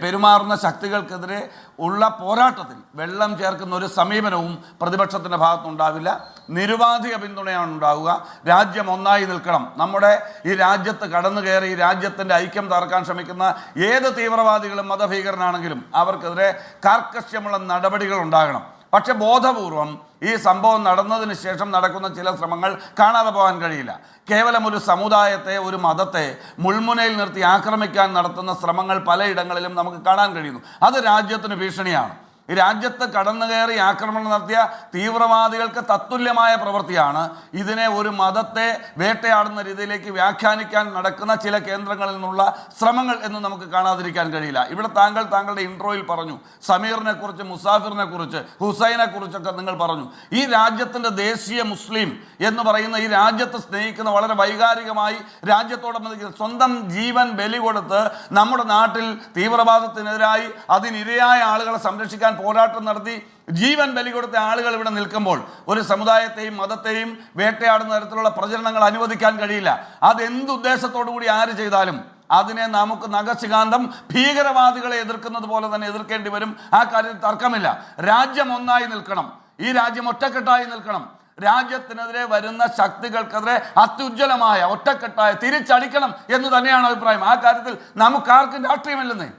പെരുമാറുന്ന ശക്തികൾക്കെതിരെ ഉള്ള പോരാട്ടത്തിൽ വെള്ളം ചേർക്കുന്ന ഒരു സമീപനവും പ്രതിപക്ഷത്തിൻ്റെ ഭാഗത്തുണ്ടാവില്ല. നിരുപാധിക പിന്തുണയാണ് ഉണ്ടാവുക. രാജ്യം ഒന്നായി നിൽക്കണം. നമ്മുടെ ഈ രാജ്യത്ത് കടന്നു കയറി രാജ്യത്തിൻ്റെ ഐക്യം തകർക്കാൻ ശ്രമിക്കുന്ന ഏത് തീവ്രവാദികളും മതഭീകരനാണെങ്കിലും അവർക്കെതിരെ കാർക്കശ്യമുള്ള നടപടികൾ ഉണ്ടാകണം. പക്ഷെ ബോധപൂർവം ഈ സംഭവം നടന്നതിന് ശേഷം നടക്കുന്ന ചില ശ്രമങ്ങൾ കാണാതെ പോകാൻ കഴിയില്ല. കേവലം ഒരു സമുദായത്തെ, ഒരു മതത്തെ മുൾമുനയിൽ നിർത്തി ആക്രമിക്കാൻ നടത്തുന്ന ശ്രമങ്ങൾ പലയിടങ്ങളിലും നമുക്ക് കാണാൻ കഴിയുന്നു. അത് രാജ്യത്തിന് ഭീഷണിയാണ്. ഈ രാജ്യത്ത് കടന്നു കയറി ആക്രമണം നടത്തിയ തീവ്രവാദികൾക്ക് തത്തുല്യമായ പ്രവൃത്തിയാണ് ഇതിനെ ഒരു മതത്തെ വേട്ടയാടുന്ന രീതിയിലേക്ക് വ്യാഖ്യാനിക്കാൻ നടക്കുന്ന ചില കേന്ദ്രങ്ങളിൽ നിന്നുള്ള ശ്രമങ്ങൾ എന്ന് നമുക്ക് കാണാതിരിക്കാൻ കഴിയില്ല. ഇവിടെ താങ്കളുടെ ഇൻട്രോയിൽ പറഞ്ഞു, സമീറിനെ കുറിച്ച്, മുസാഫിറിനെ കുറിച്ച്, ഹുസൈനെ കുറിച്ചൊക്കെ നിങ്ങൾ പറഞ്ഞു. ഈ രാജ്യത്തിൻ്റെ ദേശീയ മുസ്ലിം എന്ന് പറയുന്ന, ഈ രാജ്യത്തെ സ്നേഹിക്കുന്ന, വളരെ വൈകാരികമായി രാജ്യത്തോടൊപ്പം സ്വന്തം ജീവൻ ബലി കൊടുത്ത് നമ്മുടെ നാട്ടിൽ തീവ്രവാദത്തിനെതിരായി അതിനിരയായ ആളുകളെ സംരക്ഷിക്കാൻ പോരാട്ടം നടത്തി ജീവൻ ബലി കൊടുത്ത ആളുകൾ ഇവിടെ നിൽക്കുമ്പോൾ ഒരു സമുദായത്തെയും മതത്തെയും വേട്ടയാടുന്ന തരത്തിലുള്ള പ്രചരണങ്ങൾ അനുവദിക്കാൻ കഴിയില്ല. അത് എന്തുദ്ദേശത്തോടു കൂടി ആര് ചെയ്താലും അതിനെ നമുക്ക് നഖശികാന്തം ഭീകരവാദികളെ എതിർക്കുന്നത് പോലെ തന്നെ എതിർക്കേണ്ടി വരും. ആ കാര്യത്തിൽ തർക്കമില്ല. രാജ്യം ഒന്നായി നിൽക്കണം, ഈ രാജ്യം ഒറ്റക്കെട്ടായി നിൽക്കണം. രാജ്യത്തിനെതിരെ വരുന്ന ശക്തികൾക്കെതിരെ അത്യുജ്വലമായ ഒറ്റക്കെട്ടായ തിരിച്ചടിക്കണം എന്ന് തന്നെയാണ് അഭിപ്രായം. ആ കാര്യത്തിൽ നമുക്കാർക്കും രാഷ്ട്രീയമില്ലെന്നേ.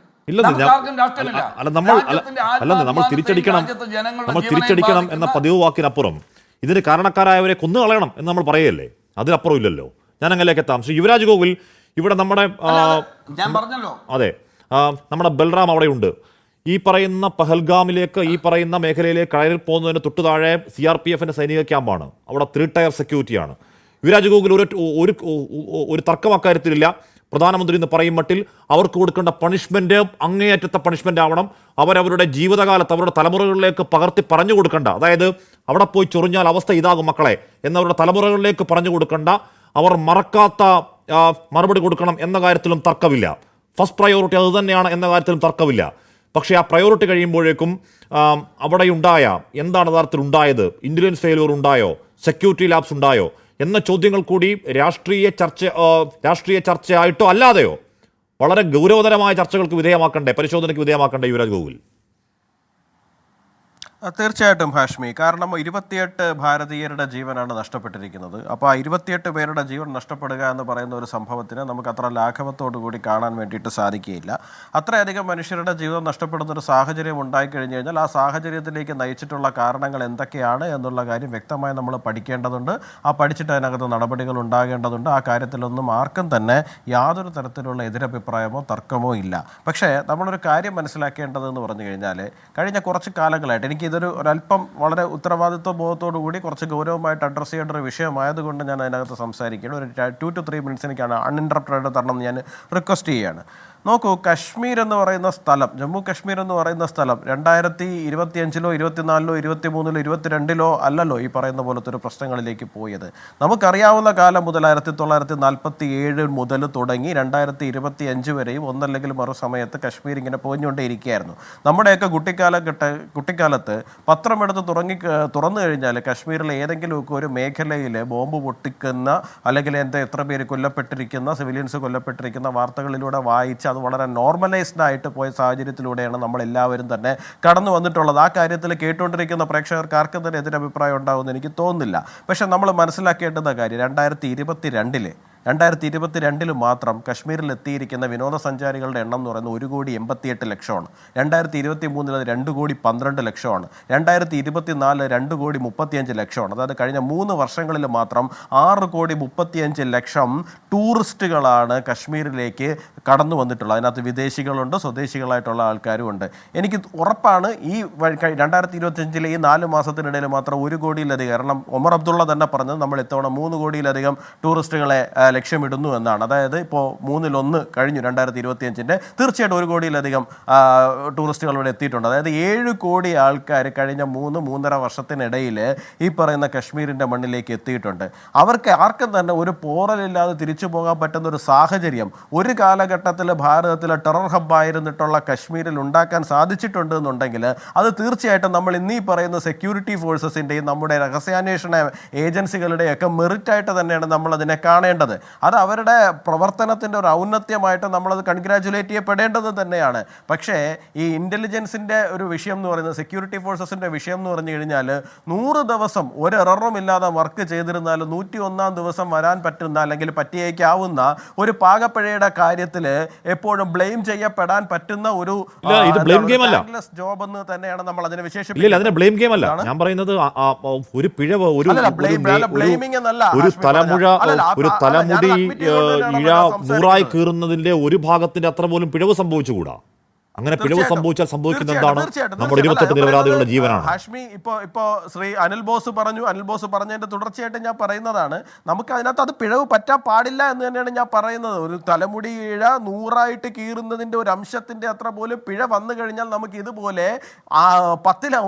നമ്മൾ തിരിച്ചടിക്കണം എന്ന പതിവ് വാക്കിനപ്പുറം ഇതിന് കാരണക്കാരായവരെ കൊന്നുകളയണം എന്ന് നമ്മൾ പറയല്ലേ, അതിനപ്പുറം ഇല്ലല്ലോ. ഞാൻ അങ്ങനെയൊക്കെ എത്താം. ശ്രീ യുവരാജ് ഗോകുൽ, ഇവിടെ നമ്മുടെ ഞാൻ പറഞ്ഞല്ലോ, അതെ, നമ്മുടെ ബൽറാം അവിടെയുണ്ട്. ഈ പറയുന്ന പഹൽഗാമിലേക്ക്, ഈ പറയുന്ന മേഖലയിലേക്ക് കയറി പോകുന്നതിന് തൊട്ടു താഴെ CRPF സൈനിക ക്യാമ്പാണ്. അവിടെ 3 ടയർ സെക്യൂരിറ്റിയാണ്. യുവരാജ് ഗോകുൽ, ഒരു തർക്കം അക്കാര്യത്തിലില്ല. പ്രധാനമന്ത്രി എന്ന് പറയും മട്ടിൽ അവർക്ക് കൊടുക്കേണ്ട പണിഷ്മെന്റ് അങ്ങേയറ്റത്തെ പണിഷ്മെന്റ് ആവണം. അവരവരുടെ ജീവിതകാലത്ത് അവരുടെ തലമുറകളിലേക്ക് പകർത്തി പറഞ്ഞു കൊടുക്കണ്ട, അതായത് അവിടെ പോയി ചൊറിഞ്ഞാൽ അവസ്ഥ ഇതാകും മക്കളെ എന്നവരുടെ തലമുറകളിലേക്ക് പറഞ്ഞു കൊടുക്കണ്ട, അവർ മറക്കാത്ത മറുപടി കൊടുക്കണം എന്ന കാര്യത്തിലും തർക്കമില്ല. ഫസ്റ്റ് പ്രയോറിറ്റി അത് തന്നെയാണ് എന്ന കാര്യത്തിലും തർക്കമില്ല. പക്ഷേ ആ പ്രയോറിറ്റി കഴിയുമ്പോഴേക്കും അവിടെയുണ്ടായ എന്താണ് യഥാർത്ഥത്തിൽ ഉണ്ടായത്, ഇന്റലിജൻസ് ഫെയിലിയർ ഉണ്ടായോ, സെക്യൂരിറ്റി ലാപ്സ് ഉണ്ടായോ എന്ന ചോദ്യങ്ങൾ കൂടി രാഷ്ട്രീയ ചർച്ചയായിട്ടോ അല്ലാതെയോ വളരെ ഗൗരവതരമായ ചർച്ചകൾക്ക് വിധേയമാക്കണ്ടേ, പരിശോധനയ്ക്ക് വിധേയമാക്കണ്ടേ യുവരാജ് ഗോകുൽ? തീർച്ചയായിട്ടും ഹാഷ്മി, കാരണം 28 ഭാരതീയരുടെ ജീവനാണ് നഷ്ടപ്പെട്ടിരിക്കുന്നത്. അപ്പോൾ ആ 28 പേരുടെ ജീവൻ നഷ്ടപ്പെടുക എന്ന് പറയുന്ന ഒരു സംഭവത്തിന് നമുക്ക് അത്ര ലാഘവത്തോടു കൂടി കാണാൻ വേണ്ടിയിട്ട് സാധിക്കുകയില്ല. അത്രയധികം മനുഷ്യരുടെ ജീവിതം നഷ്ടപ്പെടുന്ന ഒരു സാഹചര്യം ഉണ്ടായിക്കഴിഞ്ഞു കഴിഞ്ഞാൽ ആ സാഹചര്യത്തിലേക്ക് നയിച്ചിട്ടുള്ള കാരണങ്ങൾ എന്തൊക്കെയാണ് എന്നുള്ള കാര്യം വ്യക്തമായി നമ്മൾ പഠിക്കേണ്ടതുണ്ട്. ആ പഠിച്ചിട്ട് അതിനകത്ത് നടപടികൾ ഉണ്ടാകേണ്ടതുണ്ട്. ആ കാര്യത്തിലൊന്നും ആർക്കും തന്നെ യാതൊരു തരത്തിലുള്ള എതിരഭിപ്രായമോ തർക്കമോ ഇല്ല. പക്ഷേ നമ്മളൊരു കാര്യം മനസ്സിലാക്കേണ്ടതെന്ന് പറഞ്ഞു കഴിഞ്ഞാൽ കഴിഞ്ഞ കുറച്ച് കാലങ്ങളായിട്ട് എനിക്ക് ഒരല്പം വളരെ ഉത്തരവാദിത്വ ബോധത്തോടു കൂടി കുറച്ച് ഗൗരവമായിട്ട് അഡ്രസ്സ് ചെയ്യേണ്ട ഒരു വിഷയമായതുകൊണ്ട് ഞാൻ അതിനകത്ത് സംസാരിക്കുകയാണ്. ഒരു 2 to 3 മിനിറ്റ്സ് എനിക്കാണ് അൺഇൻറ്ററപ്റ്റഡ് തരണം എന്ന് ഞാൻ റിക്വസ്റ്റ് ചെയ്യുകയാണ്. നോക്കൂ, കശ്മീർ എന്ന് പറയുന്ന സ്ഥലം, ജമ്മു കശ്മീർ എന്ന് പറയുന്ന സ്ഥലം 2025-ലോ 24-ലോ 23-ലോ 22-ലോ അല്ലല്ലോ ഈ പറയുന്ന പോലത്തെ ഒരു പ്രശ്നങ്ങളിലേക്ക് പോയത്. നമുക്കറിയാവുന്ന കാലം മുതൽ 1947 മുതൽ തുടങ്ങി 2025 വരെയും ഒന്നല്ലെങ്കിൽ മറു സമയത്ത് കശ്മീർ ഇങ്ങനെ പോയിക്കൊണ്ടേയിരിക്കുകയായിരുന്നു. നമ്മുടെയൊക്കെ കുട്ടിക്കാലത്ത് പത്രമെടുത്ത് തുറന്നു കഴിഞ്ഞാൽ കശ്മീരിലെ ഏതെങ്കിലുമൊക്കെ ഒരു മേഖലയിൽ ബോംബ് പൊട്ടിക്കുന്ന അല്ലെങ്കിൽ എത്ര പേര് കൊല്ലപ്പെട്ടിരിക്കുന്ന, സിവിലിയൻസ് കൊല്ലപ്പെട്ടിരിക്കുന്ന വാർത്തകളിലൂടെ വായിച്ച് അത് വളരെ നോർമലൈസ്ഡ് ആയിട്ട് പോയ സാഹചര്യത്തിലൂടെയാണ് നമ്മളെല്ലാവരും തന്നെ കടന്നു വന്നിട്ടുള്ളത്. ആ കാര്യത്തിൽ കേട്ടുകൊണ്ടിരിക്കുന്ന പ്രേക്ഷകർക്ക് ആർക്കും തന്നെ എതിരഭിപ്രായം ഉണ്ടാവുമെന്ന് എനിക്ക് തോന്നുന്നില്ല. പക്ഷെ നമ്മൾ മനസ്സിലാക്കേണ്ടുന്ന കാര്യം 2022 മാത്രം കശ്മീരിൽ എത്തിയിരിക്കുന്ന വിനോദസഞ്ചാരികളുടെ എണ്ണം എന്ന് പറയുന്നത് 1,88,00,000. 2023 അത് 2,12,00,000. 2024 2,35,00,000. അതായത് കഴിഞ്ഞ 3 വർഷങ്ങളിൽ മാത്രം 6,35,00,000 ടൂറിസ്റ്റുകളാണ് കശ്മീരിലേക്ക് കടന്നു വന്നിട്ടുള്ളത്. അതിനകത്ത് വിദേശികളുണ്ട്, സ്വദേശികളായിട്ടുള്ള ആൾക്കാരും ഉണ്ട്. എനിക്ക് ഉറപ്പാണ് ഈ 2025 ഈ 4 മാസത്തിനിടയിൽ മാത്രം 1 കോടിയിലധികം, കാരണം ഒമർ അബ്ദുള്ള തന്നെ പറഞ്ഞത് നമ്മൾ ഇത്തവണ 3 കോടിയിലധികം ടൂറിസ്റ്റുകളെ ലക്ഷ്യമിടുന്നു എന്നാണ്. അതായത് ഇപ്പോൾ 1/3 കഴിഞ്ഞു 2025. തീർച്ചയായിട്ടും 1 കോടിയിലധികം ടൂറിസ്റ്റുകൾ ഇവിടെ എത്തിയിട്ടുണ്ട്. അതായത് 7 കോടി ആൾക്കാർ കഴിഞ്ഞ 3-3.5 വർഷത്തിനിടയിൽ ഈ പറയുന്ന കശ്മീരിൻ്റെ മണ്ണിലേക്ക് എത്തിയിട്ടുണ്ട്. അവർക്ക് ആർക്കും തന്നെ ഒരു പോറലില്ലാതെ തിരിച്ചു പോകാൻ പറ്റുന്ന ഒരു സാഹചര്യം ഒരു കാലഘട്ടത്തിൽ ഭാരതത്തിലെ ടെറർ ഹബ്ബായിരുന്നിട്ടുള്ള കശ്മീരിൽ ഉണ്ടാക്കാൻ സാധിച്ചിട്ടുണ്ട് എന്നുണ്ടെങ്കിൽ അത് തീർച്ചയായിട്ടും നമ്മൾ ഇന്നീ പറയുന്ന സെക്യൂരിറ്റി ഫോഴ്സസിൻ്റെയും നമ്മുടെ രഹസ്യാന്വേഷണ ഏജൻസികളുടെയൊക്കെ മെറിറ്റായിട്ട് തന്നെയാണ് നമ്മൾ അതിനെ കാണേണ്ടത്. അത് അവരുടെ പ്രവർത്തനത്തിൻ്റെ ഒരു ഔന്നത്യമായിട്ട് നമ്മളത് കൺഗ്രാജുലേറ്റ് ചെയ്യപ്പെടേണ്ടത് തന്നെയാണ്. പക്ഷേ ഈ ഇൻ്റലിജൻസിൻ്റെ ഒരു വിഷയം എന്ന് പറയുന്നത്, സെക്യൂരിറ്റി ഫോഴ്സസിൻ്റെ വിഷയം എന്ന് പറഞ്ഞു കഴിഞ്ഞാൽ 100 ദിവസം ഒരു എററും ഇല്ലാതെ വർക്ക് ചെയ്തിരുന്നാലും 101ാം ദിവസം വരാൻ പറ്റുന്ന അല്ലെങ്കിൽ പറ്റിയേക്കാവുന്ന ഒരു പാകപ്പിഴയുടെ കാര്യത്തിൽ എപ്പോഴും ബ്ലെയിം ചെയ്യപ്പെടാൻ പറ്റുന്ന ഒരു ജോബ് എന്ന് തന്നെയാണ് നമ്മൾ അതിനെ വിശേഷിപ്പിക്കുന്നത്. ബ്ലെയിം ഗെയിം അല്ല ഞാൻ പറയുന്നത്. ഒരു പിഴവ്, ഒരു തലമുടി ഇഴ 100ആയി കീറുന്നതിന്റെ ഒരു ഭാഗത്തിന്റെ അത്ര പോലും പിഴവ് സംഭവിച്ചുകൂടാ. അങ്ങനെ പിഴവ് സംഭവിച്ചാൽ സംഭവിക്കുന്ന എന്താണ്? നമ്മുടെ 28 നിരപരാധികളുടെ ജീവനാണ്. ഹാഷ്മി ഇപ്പോ ശ്രീ അനിൽ ബോസ് പറഞ്ഞതിന്റെ തുടർച്ചയായിട്ട് ഞാൻ പറയുന്നതാണ്, നമുക്ക് അതിനകത്ത് അത് പിഴവ് പറ്റാൻ പാടില്ല എന്ന് തന്നെയാണ് ഞാൻ പറയുന്നത്. ഒരു തലമുടി ഇഴ 100ആയിട്ട് കീറുന്നതിന്റെ ഒരു അംശത്തിന്റെ അത്ര പോലും പിഴ വന്നു കഴിഞ്ഞാൽ നമുക്ക് ഇതുപോലെ 10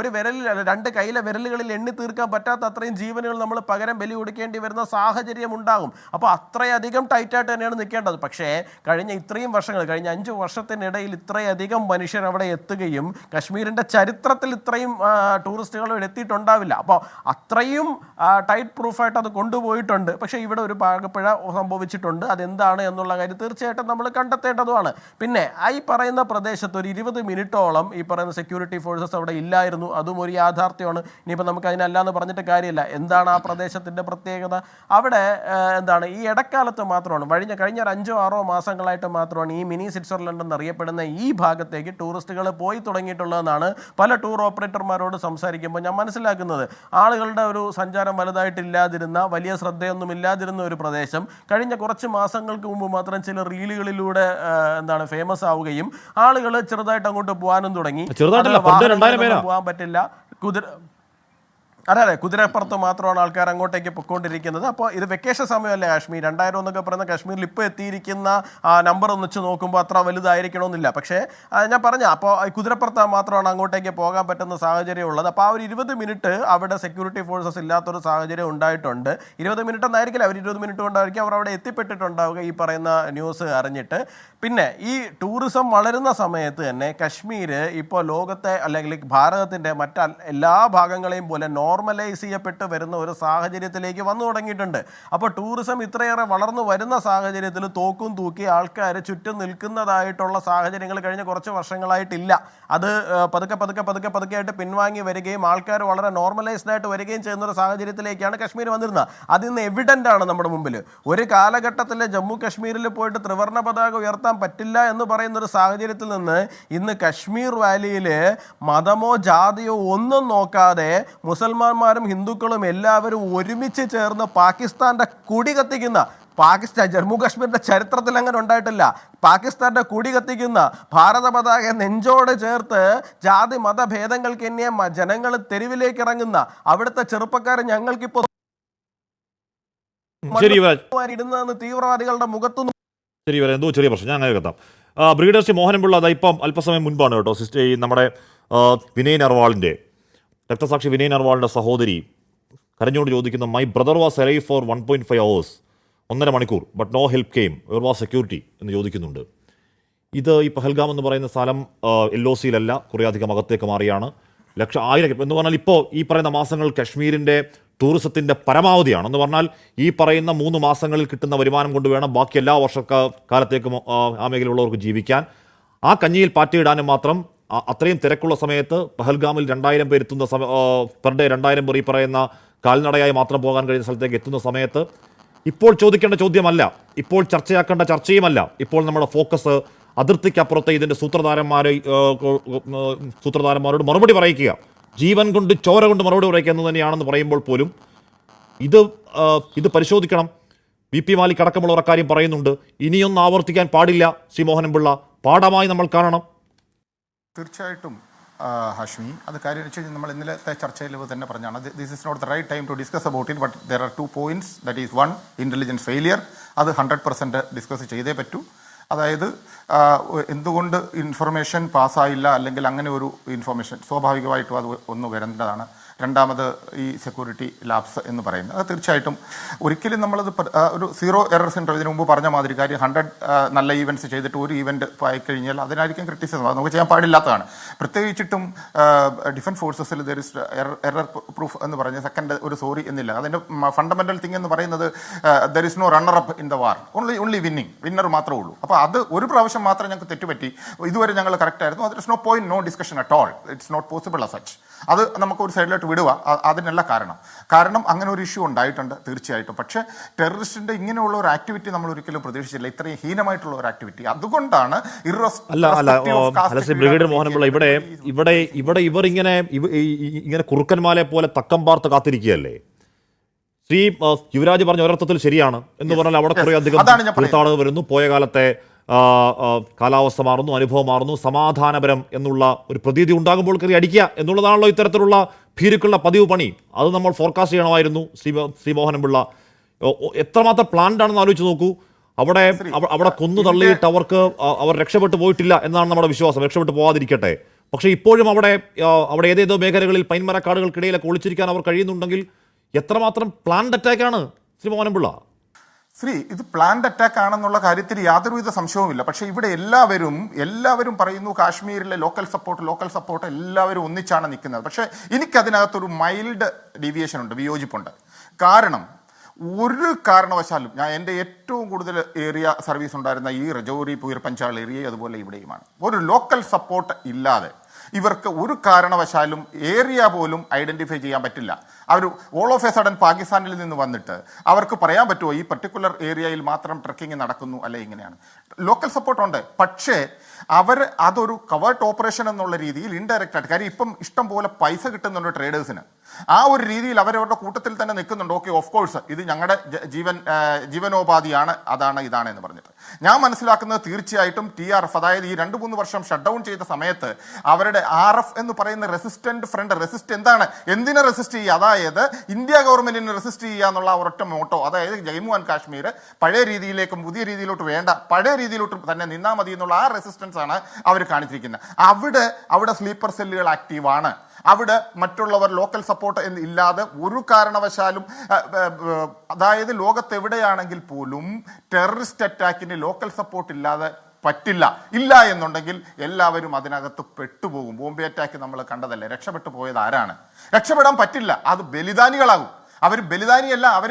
ഒരു വിരലിൽ 2 കൈയിലെ വിരലുകളിൽ എണ്ണി തീർക്കാൻ പറ്റാത്ത അത്രയും ജീവനുകൾ നമ്മൾ പകരം ബലി കൊടുക്കേണ്ടി വരുന്ന സാഹചര്യം ഉണ്ടാകും. അപ്പോൾ അത്രയധികം ടൈറ്റായിട്ട് തന്നെയാണ് നിൽക്കേണ്ടത്. പക്ഷേ കഴിഞ്ഞ ഇത്രയും വർഷങ്ങൾ, കഴിഞ്ഞ 5 വർഷത്തിനിടയിൽ ഇത്രയധികം മനുഷ്യർ അവിടെ എത്തുകയും കശ്മീരിൻ്റെ ചരിത്രത്തിൽ ഇത്രയും ടൂറിസ്റ്റുകൾ ഇവിടെ എത്തിയിട്ടുണ്ടാവില്ല. അപ്പോൾ അത്രയും ടൈറ്റ് പ്രൂഫായിട്ട് അത് കൊണ്ടുപോയിട്ടുണ്ട്. പക്ഷേ ഇവിടെ ഒരു പാകപ്പിഴ സംഭവിച്ചിട്ടുണ്ട്. അതെന്താണ് എന്നുള്ള കാര്യം തീർച്ചയായിട്ടും നമ്മൾ കണ്ടെത്തേണ്ടതുമാണ്. പിന്നെ ഈ പറയുന്ന പ്രദേശത്ത് ഒരു 20 മിനിറ്റോളം ഈ പറയുന്ന സെക്യൂരിറ്റി ഫോഴ്സസ് അവിടെ ഇല്ലായിരുന്നു. അതും ഒരു യാഥാർത്ഥ്യമാണ്. ഇനിയിപ്പോൾ നമുക്ക് അതിനല്ലാന്ന് പറഞ്ഞിട്ട് കാര്യമില്ല. എന്താണ് ആ പ്രദേശത്തിൻ്റെ പ്രത്യേകത? അവിടെ എന്താണ് ഈ ഇടക്കാലത്ത് മാത്രമാണ്, കഴിഞ്ഞ ഒരു 5-6 മാസങ്ങളായിട്ട് മാത്രമാണ് ഈ മിനി സ്വിറ്റ്സർലൻഡ് എന്നറിയപ്പെടുന്ന ഈ ഭാഗത്തേക്ക് ടൂറിസ്റ്റുകൾ പോയി തുടങ്ങിയിട്ടുള്ളതെന്നാണ് പല ടൂർ ഓപ്പറേറ്റർമാരോട് സംസാരിക്കുമ്പോൾ ഞാൻ മനസ്സിലാക്കുന്നത്. ആളുകളുടെ ഒരു സഞ്ചാരം വലുതായിട്ടില്ലാതിരുന്ന, വലിയ ശ്രദ്ധയൊന്നും ഇല്ലാതിരുന്ന ഒരു പ്രദേശം കഴിഞ്ഞ കുറച്ച് മാസങ്ങൾക്ക് മുമ്പ് മാത്രം ചില റീലുകളിലൂടെ ഫേമസ് ആവുകയും ആളുകൾ ചെറുതായിട്ട് അങ്ങോട്ട് പോകാനും തുടങ്ങി. പോകാൻ പറ്റില്ല, അതെ കുതിരപ്പുറത്ത് മാത്രമാണ് ആൾക്കാർ അങ്ങോട്ടേക്ക് പൊയ്ക്കൊണ്ടിരിക്കുന്നത്. അപ്പോൾ ഇത് വെക്കേഷൻ സമയമല്ലേ കാശ്മീർ, 2000 എന്നൊക്കെ പറയുന്ന കാശ്മീരിൽ ഇപ്പോൾ എത്തിയിരിക്കുന്ന നമ്പർ ഒന്ന് വെച്ച് നോക്കുമ്പോൾ അത്ര വലുതായിരിക്കണമെന്നില്ല. പക്ഷേ ഞാൻ പറഞ്ഞ അപ്പോൾ കുതിരപ്പുറത്ത് മാത്രമാണ് അങ്ങോട്ടേക്ക് പോകാൻ പറ്റുന്ന സാഹചര്യം ഉള്ളത്. അപ്പോൾ ആ ഒരു 20 മിനിറ്റ് അവിടെ സെക്യൂരിറ്റി ഫോഴ്സസ് ഇല്ലാത്തൊരു സാഹചര്യം ഉണ്ടായിട്ടുണ്ട്. 20 മിനിറ്റ് എന്നായിരിക്കില്ല, അവർ 20 മിനിറ്റ് കൊണ്ടായിരിക്കും അവർ അവിടെ എത്തിപ്പെട്ടിട്ടുണ്ടാവുക ഈ പറയുന്ന ന്യൂസ് അറിഞ്ഞിട്ട്. പിന്നെ ഈ ടൂറിസം വളരുന്ന സമയത്ത് തന്നെ കശ്മീർ ഇപ്പോൾ ലോകത്തെ അല്ലെങ്കിൽ ഭാരതത്തിൻ്റെ എല്ലാ ഭാഗങ്ങളെയും പോലെ നോർമലൈസ് ചെയ്യപ്പെട്ട് വരുന്ന ഒരു സാഹചര്യത്തിലേക്ക് വന്നു തുടങ്ങിയിട്ടുണ്ട്. അപ്പോൾ ടൂറിസം ഇത്രയേറെ വളർന്നു വരുന്ന സാഹചര്യത്തിൽ തോക്കും തൂക്കി ആൾക്കാർ ചുറ്റും നിൽക്കുന്നതായിട്ടുള്ള സാഹചര്യങ്ങൾ കഴിഞ്ഞ കുറച്ച് വർഷങ്ങളായിട്ടില്ല. അത് പതുക്കെ ആയിട്ട് പിൻവാങ്ങി വരികയും ആൾക്കാർ വളരെ നോർമലൈസ്ഡ് ആയിട്ട് വരികയും ചെയ്യുന്ന ഒരു സാഹചര്യത്തിലേക്കാണ് കശ്മീർ വന്നിരുന്നത്. അതിന്ന് എവിഡൻ്റ് ആണ് നമ്മുടെ മുമ്പിൽ. ഒരു കാലഘട്ടത്തിൽ ജമ്മു കശ്മീരിൽ പോയിട്ട് ത്രിവർണ്ണ പതാക ഉയർത്താൻ പറ്റില്ല എന്ന് പറയുന്ന ഒരു സാഹചര്യത്തിൽ നിന്ന് ഇന്ന് കശ്മീർ വാലിയിൽ മതമോ ജാതിയോ ഒന്നും നോക്കാതെ മുസൽമാന്മാരും ഹിന്ദുക്കളും എല്ലാവരും ഒരുമിച്ച് ചേർന്ന് പാകിസ്ഥാന്റെ കൊടി കത്തിക്കുന്ന, ജമ്മു കാശ്മീരിന്റെ ചരിത്രത്തിൽ അങ്ങനെ ഉണ്ടായിട്ടില്ല, പാകിസ്ഥാന്റെ കൊടി കത്തിക്കുന്ന, ഭാരത പതാക നെഞ്ചോട് ചേർത്ത് ജാതി മതഭേദങ്ങൾക്കെന്നെ ജനങ്ങൾ തെരുവിലേക്ക് ഇറങ്ങുന്ന അവിടുത്തെ ചെറുപ്പക്കാർ ഞങ്ങൾക്കിപ്പോ ഇടുന്നതെന്ന് തീവ്രവാദികളുടെ മുഖത്തു എന്തോ ചെറിയ പ്രശ്നം ഞാൻ അങ്ങനെ കേട്ടാം. ബ്രിഗേഡിയർ ശ്രീ മോഹനപിള്ള ഇപ്പം അല്പസമയം മുൻപാണ് കേട്ടോ നമ്മുടെ വിനയ് നർവാളിൻ്റെ രക്തസാക്ഷി വിനയ് നർവാളിൻ്റെ സഹോദരി കരഞ്ഞുകൊണ്ട് ചോദിക്കുന്ന my brother was alive for 1.5 hours, 1.5 മണിക്കൂർ, but no help came, where was security എന്ന് ചോദിക്കുന്നുണ്ട്. ഇത് ഈ പഹൽഗാം എന്ന് പറയുന്ന സ്ഥലം LOCയിലല്ല, കുറേയധികം അകത്തേക്ക് മാറിയാണ്. ആയിരം എന്ന് പറഞ്ഞാൽ ഇപ്പോൾ ഈ പറയുന്ന മാസങ്ങൾ കശ്മീരിൻ്റെ ടൂറിസത്തിൻ്റെ പരമാവധിയാണ്. എന്ന് പറഞ്ഞാൽ ഈ പറയുന്ന 3 മാസങ്ങളിൽ കിട്ടുന്ന വരുമാനം കൊണ്ട് വേണം ബാക്കി എല്ലാ വർഷക്കാലത്തേക്കും ആ മേഖലയിലുള്ളവർക്ക് ജീവിക്കാൻ. ആ കഞ്ഞിയിൽ പാറ്റയിടാനും മാത്രം അത്രയും തിരക്കുള്ള സമയത്ത് പഹൽഗാമിൽ 2000 പേർ എത്തുന്ന പെർ ഡേ 2000 പേർ ഈ പറയുന്ന കാൽനടയായി മാത്രം പോകാൻ കഴിയുന്ന സ്ഥലത്തേക്ക് എത്തുന്ന സമയത്ത് ഇപ്പോൾ ചോദിക്കേണ്ട ചോദ്യമല്ല, ഇപ്പോൾ ചർച്ചയാക്കേണ്ട ചർച്ചയുമല്ല, ഇപ്പോൾ നമ്മുടെ ഫോക്കസ് അതിർത്തിക്കപ്പുറത്തെ ഇതിൻ്റെ സൂത്രധാരന്മാരോട് മറുപടി പറയിക്കുക, ജീവൻ കൊണ്ട് ചോര കൊണ്ട് മറുപടി പറയിക്കുക എന്ന് തന്നെയാണെന്ന് പറയുമ്പോൾ പോലും ഇത് പരിശോധിക്കണം. VP മാലിക് അടക്കമുള്ളവർ അക്കാര്യം പറയുന്നുണ്ട്. ഇനിയൊന്നും ആവർത്തിക്കാൻ പാടില്ല ശ്രീ മോഹനപിള്ള, പാഠമായി നമ്മൾ കാണണം. തീർച്ചയായിട്ടും ഹാഷ്മി, അത് കാര്യം വെച്ച് കഴിഞ്ഞാൽ നമ്മൾ ഇന്നലത്തെ ചർച്ചയിൽ തന്നെ പറഞ്ഞാണ്, this is not the right time to discuss about it, but there are 2 points. That is 1, intelligence failure. അത് 100% ഡിസ്കസ് ചെയ്തേ പറ്റൂ. അതായത് എന്തുകൊണ്ട് ഇൻഫർമേഷൻ പാസ്സായില്ല, അല്ലെങ്കിൽ അങ്ങനെ ഒരു ഇൻഫർമേഷൻ സ്വാഭാവികമായിട്ടും അത് ഒന്ന് വരേണ്ടതാണ്. രണ്ടാമത് ഈ സെക്യൂരിറ്റി ലാപ്സ് എന്ന് പറയുന്നത് അത് തീർച്ചയായിട്ടും ഒരിക്കലും നമ്മളത് ഒരു സീറോ എറർ സെൻറ്റർ ഇതിനു മുമ്പ് പറഞ്ഞ മാതിരി കാര്യം 100 നല്ല ഈവൻറ്റ്സ് ചെയ്തിട്ട് ഒരു ഈവൻറ്റ് ആയിക്കഴിഞ്ഞാൽ അതിനായിരിക്കും ക്രിറ്റിസിസം. അത് നമുക്ക് ചെയ്യാൻ പാടില്ലാത്തതാണ്. പ്രത്യേകിച്ചിട്ടും ഡിഫൻസ് ഫോഴ്സസിൽ ദർ ഇസ് എറർ പ്രൂഫ് എന്ന് പറഞ്ഞ സെക്കൻഡ് ഒരു സോറി എന്നില്ല. അതിൻ്റെ ഫണ്ടമെൻ്റൽ തിങ് എന്ന് പറയുന്നത് there is no runner up in the war, only winner മാത്രമേ ഉള്ളൂ. അപ്പോൾ അത് ഒരു പ്രാവശ്യം മാത്രം ഞങ്ങൾക്ക് തെറ്റുപറ്റി, ഇതുവരെ ഞങ്ങൾ കറക്റ്റ് ആയിരുന്നു. There is no point, no discussion at all, it's not possible as such. അത് നമുക്ക് ഒരു സൈഡിലോട്ട് വിടുക. അതിനല്ല കാരണം അങ്ങനെ ഒരു ഇഷ്യൂ ഉണ്ടായിട്ടുണ്ട് തീർച്ചയായിട്ടും. പക്ഷേ ടെററിസ്റ്റിന്റെ ഇങ്ങനെയുള്ള ഒരു ആക്ടിവിറ്റി നമ്മൾ ഒരിക്കലും പ്രതീക്ഷിച്ചില്ല, ഇത്രയും ഹീനമായിട്ടുള്ള ഒരു ആക്ടിവിറ്റി. അതുകൊണ്ടാണ് ബ്രിഗേഡിയർ മോഹനപിള്ള ഇവിടെ ഇവർ ഇങ്ങനെ കുറുക്കന്മാരെ പോലെ തക്കം പാർത്ത് കാത്തിരിക്കുകയല്ലേ? ശ്രീ യുവരാജ് പറഞ്ഞ ഒരർത്ഥത്തിൽ ശരിയാണ് എന്ന് പറഞ്ഞാൽ അവിടെ കുറെ അധികം തീർത്ഥാടകർ വരുന്നു, പോയ കാലത്തെ കാലാവസ്ഥ മാറുന്നു, അനുഭവം മാറുന്നു, സമാധാനപരം എന്നുള്ള ഒരു പ്രതീതി ഉണ്ടാകുമ്പോൾ കയറി അടിക്കുക എന്നുള്ളതാണല്ലോ ഇത്തരത്തിലുള്ള ഭീരുക്കളുടെ പതിവ് പണി. അത് നമ്മൾ ഫോർകാസ്റ്റ് ചെയ്യണമായിരുന്നു. ശ്രീ മോഹനപിള്ള എത്രമാത്രം പ്ലാൻഡ് ആണെന്ന് ആലോചിച്ച് നോക്കൂ. അവിടെ കൊന്നു തള്ളിയിട്ട് അവർ രക്ഷപ്പെട്ടു പോയിട്ടില്ല എന്നാണ് നമ്മുടെ വിശ്വാസം. രക്ഷപ്പെട്ടു പോകാതിരിക്കട്ടെ. പക്ഷേ ഇപ്പോഴും അവിടെ ഏതേതോ മേഖലകളിൽ പൈൻമരക്കാടുകൾക്കിടയിലൊക്കെ ഒളിച്ചിരിക്കാൻ അവർ കഴിയുന്നുണ്ടെങ്കിൽ എത്രമാത്രം പ്ലാൻഡ് അറ്റാക്കാണ് ശ്രീ മോഹനപിള്ള? ഇത് പ്ലാൻഡ് അറ്റാക്ക് ആണെന്നുള്ള കാര്യത്തിൽ യാതൊരുവിധ സംശയവുമില്ല. പക്ഷേ ഇവിടെ എല്ലാവരും പറയുന്നു കാശ്മീരിലെ ലോക്കൽ സപ്പോർട്ട് എല്ലാവരും ഒന്നിച്ചാണ് നിൽക്കുന്നത്. പക്ഷേ എനിക്കതിനകത്തൊരു മൈൽഡ് ഡീവിയേഷൻ ഉണ്ട്, വിയോജിപ്പുണ്ട്. കാരണം ഒരു കാരണവശാലും എൻ്റെ ഏറ്റവും കൂടുതൽ ഏരിയ സർവീസ് ഉണ്ടായിരുന്ന ഈ രജൗരി പൂർ പഞ്ചാൾ ഏരിയ അതുപോലെ ഇവിടെയുമാണ്. ഒരു ലോക്കൽ സപ്പോർട്ട് ഇല്ലാതെ ഇവർക്ക് ഒരു കാരണവശാലും ഏരിയ പോലും ഐഡന്റിഫൈ ചെയ്യാൻ പറ്റില്ല. അവർ ഓൾ ഓഫ് എ സഡൻ പാകിസ്ഥാനിൽ നിന്ന് വന്നിട്ട് അവർക്ക് പറയാൻ പറ്റുമോ ഈ പർട്ടിക്കുലർ ഏരിയയിൽ മാത്രം ട്രക്കിംഗ് നടക്കുന്നു അല്ലെ ഇങ്ങനെയാണ്? ലോക്കൽ സപ്പോർട്ട് ഉണ്ട്, പക്ഷേ അതൊരു കവേർട്ട് ഓപ്പറേഷൻ എന്നുള്ള രീതിയിൽ ഇൻഡയറക്റ്റ് ആയിട്ട്, കാര്യം ഇപ്പം ഇഷ്ടം പോലെ പൈസ കിട്ടുന്നുണ്ട് ട്രേഡേഴ്സിന്, ആ ഒരു രീതിയിൽ അവരവരുടെ കൂട്ടത്തിൽ തന്നെ നിൽക്കുന്നുണ്ട്. ഓക്കെ, ഓഫ് കോഴ്സ് ഇത് ഞങ്ങളുടെ ജീവനോപാധിയാണ്, ഇതാണ് എന്ന് പറഞ്ഞിട്ട്. ഞാൻ മനസ്സിലാക്കുന്നത് തീർച്ചയായിട്ടും TRF, അതായത് ഈ 2-3 വർഷം ഷട്ട് ഡൗൺ ചെയ്ത സമയത്ത് അവരുടെ RF എന്ന് പറയുന്ന റെസിസ്റ്റന്റ് ഫ്രണ്ട്, എന്താണ്, എന്തിനെ റെസിസ്റ്റ് ചെയ്യുക, അതായത് ഇന്ത്യ ഗവൺമെന്റിനെ റെസിസ്റ്റ് ചെയ്യുക എന്നുള്ള ഒരൊറ്റ മോട്ടോ, അതായത് ജമ്മു ആൻഡ് കാശ്മീർ പഴയ രീതിയിലേക്കും പുതിയ രീതിയിലോട്ട് വേണ്ട, പഴയ രീതിയിലോട്ട് തന്നെ നിന്നാൽ മതി എന്നുള്ള ആ റെസിസ്റ്റൻസ് ആണ് അവർ കാണിച്ചിരിക്കുന്നത്. അവിടെ സ്ലീപ്പർ സെല്ലുകൾ ആക്റ്റീവാണ്. അവിടെ മറ്റുള്ളവർ ലോക്കൽ സപ്പോർട്ട് ഇല്ലാതെ ഒരു കാരണവശാലും, അതായത് ലോകത്ത് എവിടെയാണെങ്കിൽ പോലും ടെററിസ്റ്റ് അറ്റാക്കിന് ലോക്കൽ സപ്പോർട്ട് ഇല്ലാതെ ഇല്ല എന്നുണ്ടെങ്കിൽ എല്ലാവരും അതിനകത്ത് പെട്ടുപോകും. ബോംബെ അറ്റാക്ക് നമ്മൾ കണ്ടതല്ലേ, രക്ഷപ്പെട്ടു പോയത് ആരാണ്? രക്ഷപ്പെടാൻ പറ്റില്ല, അത് ബലിദാനികളാകും. അവർ ബലിദാനിയല്ല, അവർ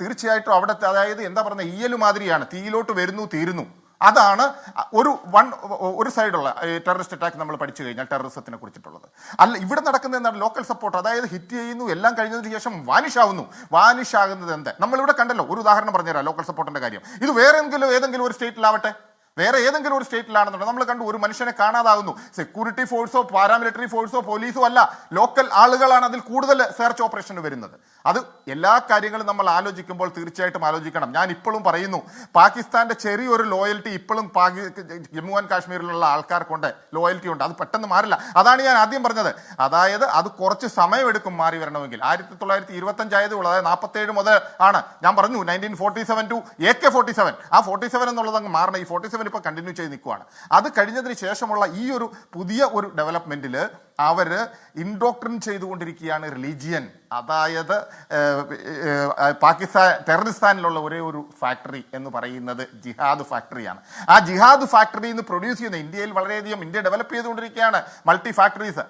തീർച്ചയായിട്ടും അവിടുത്തെ, അതായത് എന്താ പറയുക, ഈയൽ മാതിരിയാണ്, തീയിലോട്ട് വരുന്നു തീരുന്നു. അതാണ് ഒരു സൈഡുള്ള ടെററിസ്റ്റ് അറ്റാക്ക് നമ്മൾ പഠിച്ചു കഴിഞ്ഞാൽ ടെററിസത്തിനെ കുറിച്ചിട്ടുള്ളത്. അല്ല, ഇവിടെ നടക്കുന്നത് എന്താണ്? ലോക്കൽ സപ്പോർട്ട്, അതായത് ഹിറ്റ് ചെയ്യുന്നു, എല്ലാം കഴിഞ്ഞതിന് ശേഷം വാനിഷ് ആകുന്നത് എന്ത് നമ്മളിവിടെ കണ്ടല്ലോ. ഒരു ഉദാഹരണം പറഞ്ഞുതരാം ലോക്കൽ സപ്പോർട്ടിന്റെ കാര്യം. ഇത് ഏതെങ്കിലും ഒരു സ്റ്റേറ്റിലാവട്ടെ, വേറെ ഏതെങ്കിലും ഒരു സ്റ്റേറ്റിലാണെന്നുണ്ടെങ്കിൽ നമ്മൾ കണ്ടു ഒരു മനുഷ്യനെ കാണാതാകുന്നു. സെക്യൂരിറ്റി ഫോഴ്സോ പാരാമിലിറ്ററി ഫോഴ്സോ പോലീസോ അല്ല, ലോക്കൽ ആളുകളാണ് അതിൽ കൂടുതൽ സെർച്ച് ഓപ്പറേഷന് വരുന്നത്. അത് എല്ലാ കാര്യങ്ങളും നമ്മൾ ആലോചിക്കുമ്പോൾ തീർച്ചയായിട്ടും ആലോചിക്കണം. ഞാൻ ഇപ്പോഴും പറയുന്നു, പാകിസ്ഥാന്റെ ചെറിയൊരു ലോയൽറ്റി ഇപ്പോഴും ജമ്മു ആൻഡ് കാശ്മീരിലുള്ള ആൾക്കാർക്കുണ്ട്, ലോയൽറ്റി ഉണ്ട്, അത് പെട്ടെന്ന് മാറില്ല. അതാണ് ഞാൻ ആദ്യം പറഞ്ഞത്. അതായത് അത് കുറച്ച് സമയമെടുക്കും മാറി വരണമെങ്കിൽ. 1925 ആയതുള്ളൂ, അതായത് 47 മുതൽ ആണ്. ഞാൻ പറഞ്ഞു 1947 to AK-47, ആ 47 എന്നുള്ളത് അങ്ങ് മാറണം. ഈ 47 ഇപ്പോൾ കണ്ടിന്യൂ ചെയ്ത് നിൽക്കുകയാണ്. അത് കഴിഞ്ഞതിന് ശേഷമുള്ള ഈ ഒരു പുതിയ ഒരു ഡെവലപ്മെന്റിൽ അവർ ഇൻഡോക്ട്രിൻ ചെയ്തുകൊണ്ടിരിക്കുകയാണ് റിലീജിയൻ. അതായത് ടെററിസ്ഥാനിലുള്ള ഒരേ ഒരു ഫാക്ടറി എന്ന് പറയുന്നത് ജിഹാദ് ഫാക്ടറിയാണ്. ആ ജിഹാദ് ഫാക്ടറി നിന്ന് പ്രൊഡ്യൂസ് ചെയ്യുന്ന, ഇന്ത്യയിൽ വളരെയധികം ഇന്ത്യ ഡെവലപ്പ് ചെയ്തുകൊണ്ടിരിക്കുകയാണ് മൾട്ടി ഫാക്ടറീസ്.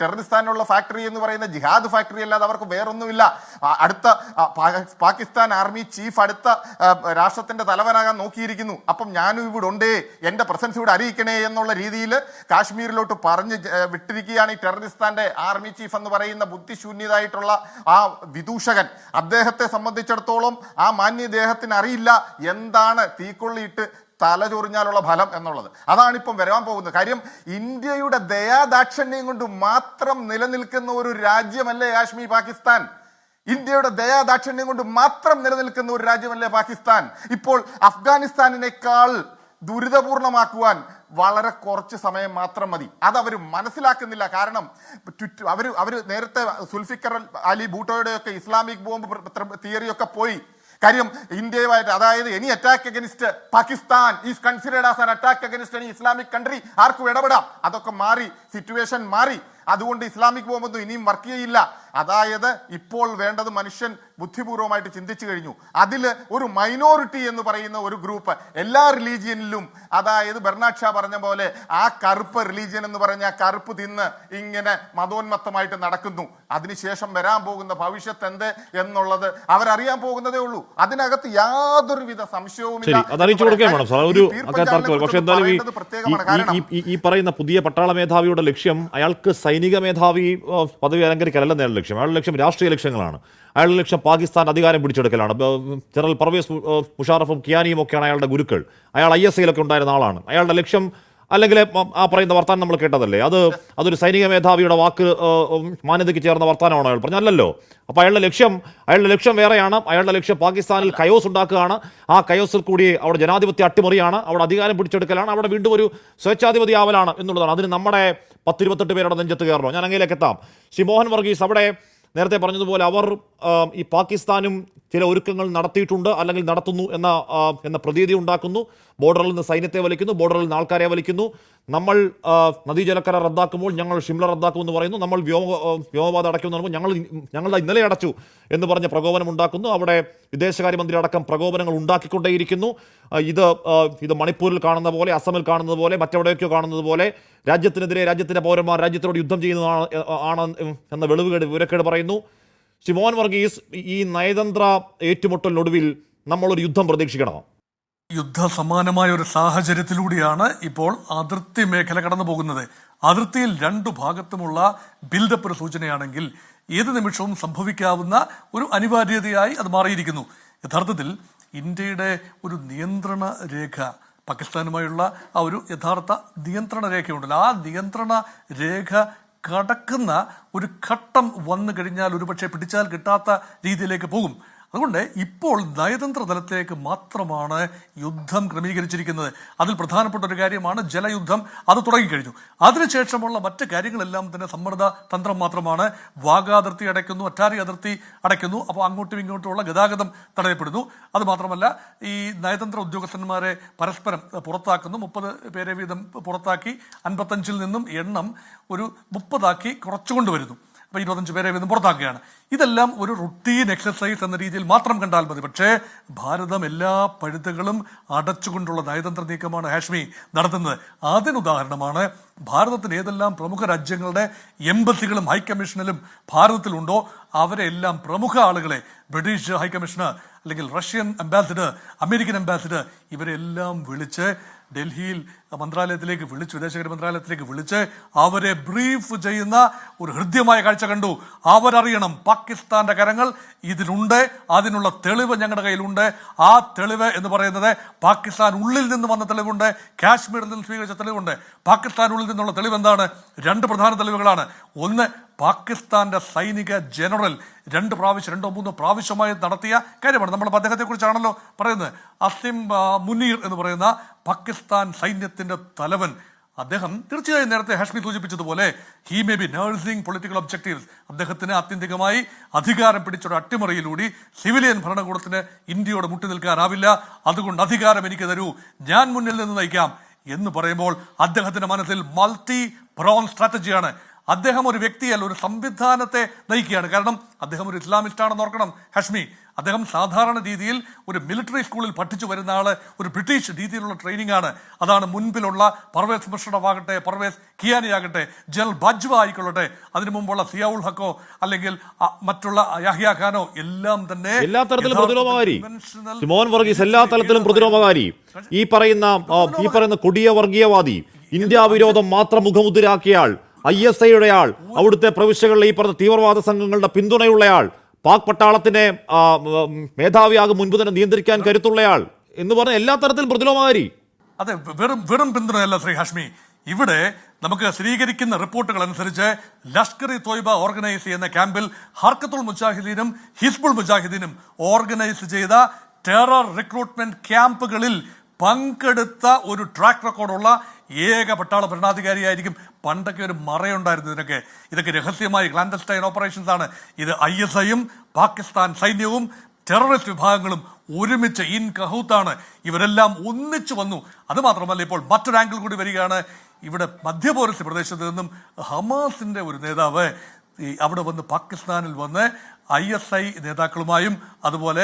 ടെററിസ്ഥാനിലുള്ള ഫാക്ടറി എന്ന് പറയുന്ന ജിഹാദ് ഫാക്ടറി അല്ലാതെ അവർക്ക് വേറൊന്നുമില്ല. അടുത്ത പാകിസ്ഥാൻ ആർമി ചീഫ് അടുത്ത രാഷ്ട്രത്തിന്റെ തലവനാകാൻ നോക്കിയിരിക്കുന്നു. അപ്പം ഞാനും ഇവിടെ ഉണ്ടേ, എന്റെ പ്രസൻസ് ഇവിടെ അറിയിക്കണേ എന്നുള്ള രീതിയിൽ കാശ്മീരിലോട്ട് പറഞ്ഞ് വിട്ടിരിക്കുകയാണ് ഈ ടെററിസ്ഥാന്റെ ആർമി ചീഫ് എന്ന് പറയുന്ന ബുദ്ധിശൂന്യതായിട്ടുള്ള ആ വിദൂഷകൻ. അദ്ദേഹത്തെ സംബന്ധിച്ചിടത്തോളം ആ മാന്യദേഹത്തിന് അറിയില്ല എന്താണ് തീക്കൊള്ളിയിട്ട് തലചൊറിഞ്ഞാലുള്ള ഫലം എന്നുള്ളത്. അതാണിപ്പം വരാൻ പോകുന്നത്. കാര്യം ഇന്ത്യയുടെ ദയാദാക്ഷിണ്യം കൊണ്ട് മാത്രം നിലനിൽക്കുന്ന ഒരു രാജ്യമല്ലേ കാശ്മീർ, പാകിസ്ഥാൻ. ഇന്ത്യയുടെ ദയാദാക്ഷിണ്യം കൊണ്ട് മാത്രം നിലനിൽക്കുന്ന ഒരു രാജ്യമല്ലേ പാകിസ്ഥാൻ. ഇപ്പോൾ അഫ്ഗാനിസ്ഥാനിനേക്കാൾ ദുരിതപൂർണമാക്കുവാൻ വളരെ കുറച്ച് സമയം മാത്രം മതി. അതവർ മനസ്സിലാക്കുന്നില്ല. കാരണം അവർ നേരത്തെ സുൽഫിക്കർ അലി ഭൂട്ടോയുടെയൊക്കെ ഇസ്ലാമിക് ബോംബ് തിയറിയൊക്കെ പോയി. കാര്യം ഇന്ത്യയുമായിട്ട്, അതായത് any attack against Pakistan is considered as an attack against any Islamic country, ആർക്കും ഇടപെടാം. അതൊക്കെ മാറി, സിറ്റുവേഷൻ മാറി. അതുകൊണ്ട് ഇസ്ലാമിക് ബോംബൊന്നും ഇനിയും വർക്ക് ചെയ്യില്ല. അതായത് ഇപ്പോൾ വേണ്ടത് മനുഷ്യൻ ബുദ്ധിപൂർവമായിട്ട് ചിന്തിച്ചു കഴിഞ്ഞു. അതിൽ ഒരു മൈനോറിറ്റി എന്ന് പറയുന്ന ഒരു ഗ്രൂപ്പ് എല്ലാ റിലീജിയനിലും, അതായത് ബെർണാഡ് ഷാ പറഞ്ഞ പോലെ ആ കറുപ്പ് റിലീജിയൻ എന്ന് പറഞ്ഞ കറുപ്പ് തിന്ന് ഇങ്ങനെ മതോന്മത്തമായിട്ട് നടക്കുന്നു. അതിനുശേഷം വരാൻ പോകുന്ന ഭവിഷ്യത്ത് എന്ത് എന്നുള്ളത് അവരറിയാൻ പോകുന്നതേ ഉള്ളൂ. അതിനകത്ത് യാതൊരുവിധ സംശയവുമില്ല. ഈ പറയുന്ന പുതിയ പട്ടാള മേധാവിയുടെ ലക്ഷ്യം അയാൾക്ക് സൈനിക മേധാവി പദവി അലങ്കരിക്കലല്ല നേരെ ലക്ഷ്യം. അയാളുടെ ലക്ഷ്യം രാഷ്ട്രീയ ലക്ഷ്യങ്ങളാണ്. അയാളുടെ ലക്ഷ്യം പാകിസ്ഥാൻ അധികാരം പിടിച്ചെടുക്കലാണ്. ജനറൽ പർവേസ് മുഷാറഫും കിയാനിയും ഒക്കെയാണ് അയാളുടെ ഗുരുക്കൾ. അയാൾ ISIലൊക്കെ ഉണ്ടായിരുന്ന ആളാണ്. അയാളുടെ ലക്ഷ്യം, അല്ലെങ്കിൽ ആ പറയുന്ന വർത്താനം നമ്മൾ കേട്ടതല്ലേ, അതൊരു സൈനിക മേധാവിയുടെ വാക്ക് മാന്യതയ്ക്ക് ചേർന്ന വർത്താനമാണോ അയാൾ പറഞ്ഞല്ലോ. അപ്പോൾ അയാളുടെ ലക്ഷ്യം വേറെയാണ്. അയാളുടെ ലക്ഷ്യം പാകിസ്ഥാനിൽ കയോസ് ഉണ്ടാക്കുകയാണ്. ആ കയോസിൽ കൂടി അവിടെ ജനാധിപത്യ അട്ടിമറിയാണ്, അവിടെ അധികാരം പിടിച്ചെടുക്കലാണ്, അവിടെ വീണ്ടും ഒരു സ്വേച്ഛാധിപതി ആവലാണ് എന്നുള്ളതാണ്. അതിന് നമ്മുടെ 10-28 പേരുടെ നെഞ്ചത്ത് കയറണോ? ഞാൻ അങ്ങയിലേക്ക് എത്താം. ശ്രീ മോഹൻ വർഗീസ്, അവിടെ നേരത്തെ പറഞ്ഞതുപോലെ അവർ ഈ പാകിസ്ഥാനും ചില ഒരുക്കങ്ങൾ നടത്തിയിട്ടുണ്ട്, അല്ലെങ്കിൽ നടത്തുന്നു എന്ന പ്രതീതി ഉണ്ടാക്കുന്നു. ബോർഡറിൽ നിന്ന് സൈന്യത്തെ വലിക്കുന്നു, ബോർഡറിൽ നിന്ന് ആൾക്കാരെ വലിക്കുന്നു. നമ്മൾ നദീജലക്കര റദ്ദാക്കുമ്പോൾ ഞങ്ങൾ ഷിംല റദ്ദാക്കുമെന്ന് പറയുന്നു. നമ്മൾ വ്യോമപാത അടയ്ക്കുമെന്ന് പറയുമ്പോൾ ഞങ്ങൾ ഇന്നലെ അടച്ചു എന്ന് പറഞ്ഞ പ്രകോപനം ഉണ്ടാക്കുന്നു. അവിടെ വിദേശകാര്യമന്ത്രി അടക്കം പ്രകോപനങ്ങൾ ഉണ്ടാക്കിക്കൊണ്ടേയിരിക്കുന്നു. ഇത് മണിപ്പൂരിൽ കാണുന്ന പോലെ, അസമിൽ കാണുന്നത് പോലെ, മറ്റെവിടെയൊക്കെയോ കാണുന്നത് പോലെ രാജ്യത്തിനെതിരെ രാജ്യത്തിൻ്റെ പൗരന്മാർ രാജ്യത്തോട് യുദ്ധം ചെയ്യുന്നതാണ് എന്ന വിവരക്കേട് പറയുന്നു. ശ്രീ മോഹൻ വർഗീസ്, ഈ നയതന്ത്ര ഏറ്റുമുട്ടലിനൊടുവിൽ നമ്മളൊരു യുദ്ധം പ്രതീക്ഷിക്കണമോ? യുദ്ധസമാനമായ ഒരു സാഹചര്യത്തിലൂടെയാണ് ഇപ്പോൾ അതിർത്തി മേഖല കടന്നു പോകുന്നത്. അതിർത്തിയിൽ രണ്ടു ഭാഗത്തുമുള്ള ബിൽഡപ്പ് ഒരു സൂചനയാണെങ്കിൽ ഏത് നിമിഷവും സംഭവിക്കാവുന്ന ഒരു അനിവാര്യതയായി അത് മാറിയിരിക്കുന്നു. യഥാർത്ഥത്തിൽ ഇന്ത്യയുടെ ഒരു നിയന്ത്രണ രേഖ, പാകിസ്ഥാനുമായുള്ള ആ ഒരു യഥാർത്ഥ നിയന്ത്രണ രേഖയുണ്ടല്ലോ, ആ നിയന്ത്രണ രേഖ കടക്കുന്ന ഒരു ഘട്ടം വന്നു കഴിഞ്ഞാൽ ഒരുപക്ഷെ പിടിച്ചാൽ കിട്ടാത്ത രീതിയിലേക്ക് പോകും. അതുകൊണ്ട് ഇപ്പോൾ നയതന്ത്ര തലത്തിലേക്ക് മാത്രമാണ് യുദ്ധം ക്രമീകരിച്ചിരിക്കുന്നത്. അതിൽ പ്രധാനപ്പെട്ട ഒരു കാര്യമാണ് ജലയുദ്ധം. അത് തുടങ്ങിക്കഴിഞ്ഞു. അതിനുശേഷമുള്ള മറ്റ് കാര്യങ്ങളെല്ലാം തന്നെ സമ്മർദ്ദ തന്ത്രം മാത്രമാണ്. വാഗാ അതിർത്തി അടയ്ക്കുന്നു, അറ്റാരി അതിർത്തി അടയ്ക്കുന്നു. അപ്പോൾ അങ്ങോട്ടും ഇങ്ങോട്ടുമുള്ള ഗതാഗതം തടയപ്പെടുന്നു. അതുമാത്രമല്ല, ഈ നയതന്ത്ര ഉദ്യോഗസ്ഥന്മാരെ പരസ്പരം പുറത്താക്കുന്നു. 30 പേരെ വീതം പുറത്താക്കി 55-ൽ നിന്നും എണ്ണം ഒരു 30-ആക്കി കുറച്ചുകൊണ്ടുവരുന്നു. അപ്പോൾ 25 പേരെ വീതം പുറത്താക്കുകയാണ്. ഇതെല്ലാം ഒരു റുട്ടീൻ എക്സസൈസ് എന്ന രീതിയിൽ മാത്രം കണ്ടാൽ മതി. പക്ഷേ ഭാരതം എല്ലാ പഴുതുകളും അടച്ചുകൊണ്ടുള്ള നയതന്ത്ര നീക്കമാണ് ഹാഷ്മി നടത്തുന്നത്. അതിനുദാഹരണമാണ് ഭാരതത്തിന് ഏതെല്ലാം പ്രമുഖ രാജ്യങ്ങളുടെ എംബസികളും ഹൈക്കമ്മീഷനിലും ഭാരതത്തിലുണ്ടോ അവരെല്ലാം പ്രമുഖ ആളുകളെ, ബ്രിട്ടീഷ് ഹൈക്കമ്മീഷണർ അല്ലെങ്കിൽ റഷ്യൻ അംബാസിഡർ, അമേരിക്കൻ അംബാസിഡർ, ഇവരെല്ലാം വിളിച്ച് ഡൽഹിയിൽ മന്ത്രാലയത്തിലേക്ക് വിളിച്ച്, വിദേശകാര്യ മന്ത്രാലയത്തിലേക്ക് വിളിച്ച് അവരെ ബ്രീഫ് ചെയ്യുന്ന ഒരു ഹൃദ്യമായ കാഴ്ച കണ്ടു. അവരറിയണം പാകിസ്ഥാന്റെ കരങ്ങൾ ഇതിലുണ്ട്, അതിനുള്ള തെളിവ് ഞങ്ങളുടെ കയ്യിലുണ്ട്. ആ തെളിവ് എന്ന് പറയുന്നത് പാകിസ്ഥാൻ ഉള്ളിൽ നിന്ന് വന്ന തെളിവുണ്ട്, കാശ്മീരിൽ നിന്ന് സ്വീകരിച്ച തെളിവുണ്ട്. പാകിസ്ഥാൻ ഉള്ളിൽ നിന്നുള്ള തെളിവ് എന്താണ്? 2 പ്രധാന തെളിവുകളാണ്. ഒന്ന്, പാകിസ്ഥാന്റെ സൈനിക ജനറൽ 2 പ്രാവശ്യം 2-3 പ്രാവശ്യമായി നടത്തിയ കാര്യമാണ്. നമ്മൾ അദ്ദേഹത്തെ കുറിച്ചാണല്ലോ പറയുന്നത്. അസിം മുനീർ എന്ന് പറയുന്ന പാകിസ്ഥാൻ സൈന്യത്തിന്റെ തലവൻ, അദ്ദേഹം തീർച്ചയായും നേരത്തെ ഹാഷ്മി സൂചിപ്പിച്ചതുപോലെ he may be nursing political objectives. അദ്ദേഹത്തിന് ആത്യന്തികമായി അധികാരം പിടിച്ചൊരു അട്ടിമറിയിലൂടെ സിവിലിയൻ ഭരണകൂടത്തിന് ഇന്ത്യയോട് മുട്ടി നിൽക്കാനാവില്ല. അതുകൊണ്ട് അധികാരം എനിക്ക് തരൂ, ഞാൻ മുന്നിൽ നിന്ന് നയിക്കാം എന്ന് പറയുമ്പോൾ അദ്ദേഹത്തിന്റെ മനസ്സിൽ മൾട്ടി പ്രോൺ സ്ട്രാറ്റജിയാണ്. അദ്ദേഹം ഒരു വ്യക്തിയല്ല, ഒരു സംവിധാനത്തെ നയിക്കുകയാണ്. കാരണം അദ്ദേഹം ഒരു ഇസ്ലാമിസ്റ്റ് ആണെന്ന് ഓർക്കണം ഹാഷ്മി. അദ്ദേഹം സാധാരണ രീതിയിൽ ഒരു മിലിറ്ററി സ്കൂളിൽ പഠിച്ചു വരുന്ന ആള്, ഒരു ബ്രിട്ടീഷ് രീതിയിലുള്ള ട്രെയിനിങ് ആണ്. അതാണ് മുൻപിലുള്ള പർവേസ് മുഷറഫ് ആകട്ടെ, പർവേസ് കിയാനി ആകട്ടെ, ജനറൽ ബാജ്വ ആയിക്കൊള്ളട്ടെ, അതിനു മുമ്പുള്ള സിയാഉൽ ഹക്കോ അല്ലെങ്കിൽ മറ്റുള്ള യാഹ്യ ഖാനോ എല്ലാം തന്നെ എല്ലാ തരത്തിലും പ്രതിരോധകാരി. മോഹൻ വർഗീസ്, എല്ലാ തലത്തിലും പ്രതിരോധകാരി. ഈ പറയുന്ന കൊടിയ വർഗീയവാദി, ഇന്ത്യ വിരോധം മാത്രം മുഖമുദ്രയാക്കിയാൾ, ISIയുടെ ആൾ, അവിടുത്തെ പ്രവിശ്യകളിലെ ഈ പറഞ്ഞ തീവ്രവാദ സംഘങ്ങളുടെ പിന്തുണയുള്ളയാൾ, പാക് പട്ടാളത്തിനെ മേധാവിയാകും മുൻപ് തന്നെ നിയന്ത്രിക്കാൻ കരുത്തുള്ളയാൾ എന്ന് പറഞ്ഞ എല്ലാ തരത്തിലും പ്രതിലോമകാരി. അതെ, വെറും പിന്തുണയല്ല ശ്രീ ഹാഷ്മി. ഇവിടെ നമുക്ക് സ്ഥിരീകരിക്കുന്ന റിപ്പോർട്ടുകൾ അനുസരിച്ച് ലഷ്കർ-ഇ-തോയ്ബ ഓർഗനൈസ് ചെയ്യുന്ന ക്യാമ്പിൽ ഹർക്കത്തുൽ മുജാഹിദീനും ഹിസ്ബുൾ മുജാഹിദീനും ഓർഗനൈസ് ചെയ്ത ടെറർ റിക്രൂട്ട്മെന്റ് ക്യാമ്പുകളിൽ പങ്കെടുത്ത ഒരു ട്രാക്ക് റെക്കോർഡുള്ള ഏക പട്ടാള ഭരണാധികാരിയായിരിക്കും. പണ്ടൊക്കെ ഒരു മറയുണ്ടായിരുന്നു ഇതൊക്കെ രഹസ്യമായി ക്ലാൻഡസ്റ്റൈൻ ഓപ്പറേഷൻസ് ആണ്. ഇത് ISIയും പാകിസ്ഥാൻ സൈന്യവും ടെററിസ്റ്റ് വിഭാഗങ്ങളും ഒരുമിച്ച് ഇൻ കഹൂത്താണ്. ഇവരെല്ലാം ഒന്നിച്ചു വന്നു. അത് മാത്രമല്ല, ഇപ്പോൾ മറ്റൊരു ആംഗിൾ കൂടി വരികയാണ്. ഇവിടെ മധ്യപൗരസ്ത്യ പ്രദേശത്ത് നിന്നും ഹമാസിന്റെ ഒരു നേതാവ് അവിടെ വന്ന് പാകിസ്ഥാനിൽ വന്ന് ISI നേതാക്കളുമായും അതുപോലെ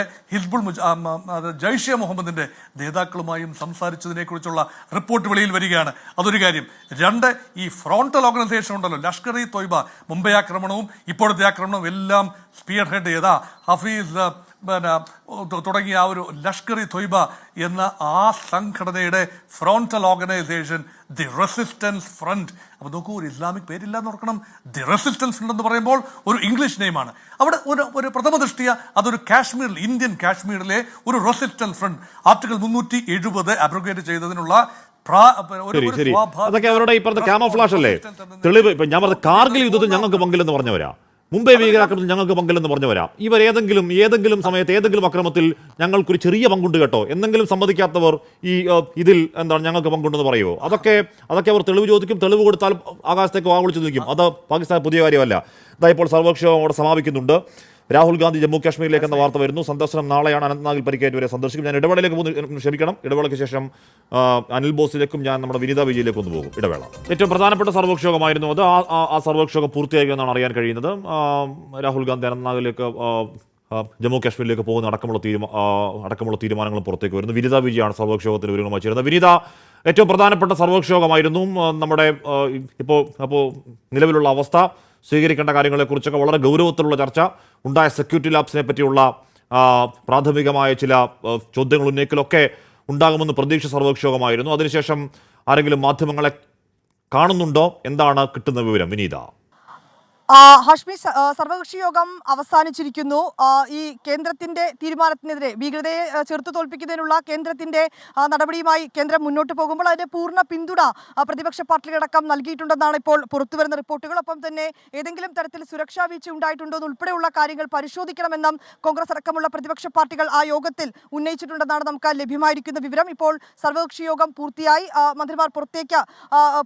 ജയ്ഷെ മുഹമ്മദിന്റെ നേതാക്കളുമായും സംസാരിച്ചതിനെക്കുറിച്ചുള്ള റിപ്പോർട്ട് വെളിയിൽ വരികയാണ്. അതൊരു കാര്യം. രണ്ട്, ഈ ഫ്രോണ്ടൽ ഓർഗനൈസേഷൻ ഉണ്ടല്ലോ, ലഷ്കർ ഇ തൊയ്ബ, മുംബൈ ആക്രമണവും ഇപ്പോഴത്തെ ആക്രമണവും എല്ലാം സ്പിയർ ഹെഡ് ചെയ്ത ഹഫീസ് തുടങ്ങിയ ആ ഒരു ലഷ്കർ ഇ തൊയ്ബ എന്ന ആ സംഘടനയുടെ frontal organisation the resistance front. അപ്പോൾ നോക്കൂ, ഒരു ഇസ്ലാമിക് പേരില്ല എന്ന് ഓർക്കണം. ദി റെസിസ്റ്റൻസ് ഫ്രണ്ട് എന്ന് പറയുമ്പോൾ ഒരു ഇംഗ്ലീഷ് നെയിമാണ്. അവിടെ ഒരു പ്രഥമ ദൃഷ്ടിയ അതൊരു കാശ്മീരിൽ, ഇന്ത്യൻ കാശ്മീരിലെ ഒരു റെസിസ്റ്റൻസ് ഫ്രണ്ട് ആർട്ടിക്കിൾ 370 അബ്രോഗേറ്റ് ചെയ്തതിനുള്ള ശരി, അതൊക്കെ അവരുടെ ഈ പറഞ്ഞ ക്യാമോഫ്ലാഷ് അല്ലേ? തെളിവ് ഇപ്പൊ ഞാൻ പറഞ്ഞ കാർഗിൽ യുദ്ധത്തിൽ ഞങ്ങൾക്ക് പങ്കില്ലെന്ന് പറഞ്ഞവരാ, മുംബൈ ഭീകരാക്രമണത്തിൽ ഞങ്ങൾക്ക് പങ്കില്ലെന്ന് പറഞ്ഞവരാ. ഇവർ ഏതെങ്കിലും സമയത്ത് ഏതെങ്കിലും അക്രമത്തിൽ ഞങ്ങൾക്കൊരു ചെറിയ പങ്കുണ്ട് കേട്ടോ എന്തെങ്കിലും സമ്മതിക്കാത്തവർ ഈ ഇതിൽ എന്താണ് ഞങ്ങൾക്ക് പങ്കുണ്ടെന്ന് പറയുമോ? അതൊക്കെ അവർ തെളിവ് ചോദിക്കും. തെളിവ് കൊടുത്താൽ ആകാശത്തേക്ക് വാവിളിച്ചു നിൽക്കും. അത് പാകിസ്ഥാൻ പുതിയ കാര്യമല്ല. ഇപ്പോൾ സർവകക്ഷിയോഗം അവിടെ സമാപിക്കുന്നുണ്ട്. രാഹുൽ ഗാന്ധി ജമ്മു കാശ്മീരിലേക്ക് എന്ന വാർത്ത വരുന്നു. സന്ദർശനം നാളെയാണ്. അനന്ത്നാഗിൽ പരിക്കേറ്റവരെ സന്ദർശിക്കും. ഞാൻ ഇടവേളയിലേക്ക് ക്ഷമിക്കണം. ഇടവേളയ്ക്ക് ശേഷം അനിൽ ബോസിലേക്കും ഞാൻ നമ്മുടെ വിനിത വിജയിലേക്കും ഒന്ന് പോകും. ഇടവേള. ഏറ്റവും പ്രധാനപ്പെട്ട സർവകക്ഷിയോഗമായിരുന്നു അത്. ആ സർവകക്ഷിയോഗം പൂർത്തിയാകുമെന്നാണ് അറിയാൻ കഴിയുന്നത്. രാഹുൽ ഗാന്ധി അനന്ത്നാഗിലേക്ക് ജമ്മു കാശ്മീരിലേക്ക് പോകുന്ന അടക്കമുള്ള തീരുമാനങ്ങളും പുറത്തേക്ക് വരുന്നു. വിനിത വിജയാണ് സർവകക്ഷിയോഗത്തിന് വിവരങ്ങളുമായി ചേരുന്നത്. വിനിത, ഏറ്റവും പ്രധാനപ്പെട്ട സർവകക്ഷിയോഗമായിരുന്നു നമ്മുടെ ഇപ്പോൾ നിലവിലുള്ള അവസ്ഥ, സ്വീകരിക്കേണ്ട കാര്യങ്ങളെക്കുറിച്ചൊക്കെ വളരെ ഗൗരവത്തിലുള്ള ചർച്ച ഉണ്ടായ. സെക്യൂരിറ്റി ലാബ്സിനെ പറ്റിയുള്ള പ്രാഥമികമായ ചില ചോദ്യങ്ങൾ ഉന്നയിക്കലൊക്കെ ഉണ്ടാകുമെന്ന് പ്രതീക്ഷ സർവകക്ഷിയോഗമായിരുന്നു. അതിനുശേഷം ആരെങ്കിലും മാധ്യമങ്ങളെ കാണുന്നുണ്ടോ? എന്താണ് കിട്ടുന്ന വിവരം വിനീത? ഹാഷ്മി, സർവകക്ഷി യോഗം അവസാനിച്ചിരിക്കുന്നു. ഈ കേന്ദ്രത്തിന്റെ തീരുമാനത്തിനെതിരെ, ഭീകരതയെ ചെറുത്തു തോൽപ്പിക്കുന്നതിനുള്ള കേന്ദ്രത്തിന്റെ നടപടിയുമായി കേന്ദ്രം മുന്നോട്ട് പോകുമ്പോൾ അതിന്റെ പൂർണ്ണ പിന്തുണ പ്രതിപക്ഷ പാർട്ടികളടക്കം നൽകിയിട്ടുണ്ടെന്നാണ് ഇപ്പോൾ പുറത്തുവരുന്ന റിപ്പോർട്ടുകൾ. ഒപ്പം തന്നെ ഏതെങ്കിലും തരത്തിൽ സുരക്ഷാ വീഴ്ച ഉണ്ടായിട്ടുണ്ടോ എന്നുൾപ്പെടെയുള്ള കാര്യങ്ങൾ പരിശോധിക്കണമെന്നും കോൺഗ്രസ് അടക്കമുള്ള പ്രതിപക്ഷ പാർട്ടികൾ ആ യോഗത്തിൽ ഉന്നയിച്ചിട്ടുണ്ടെന്നാണ് നമുക്ക് ലഭ്യമായിരിക്കുന്ന വിവരം. ഇപ്പോൾ സർവകക്ഷി യോഗം പൂർത്തിയായി മന്ത്രിമാർ പുറത്തേക്ക്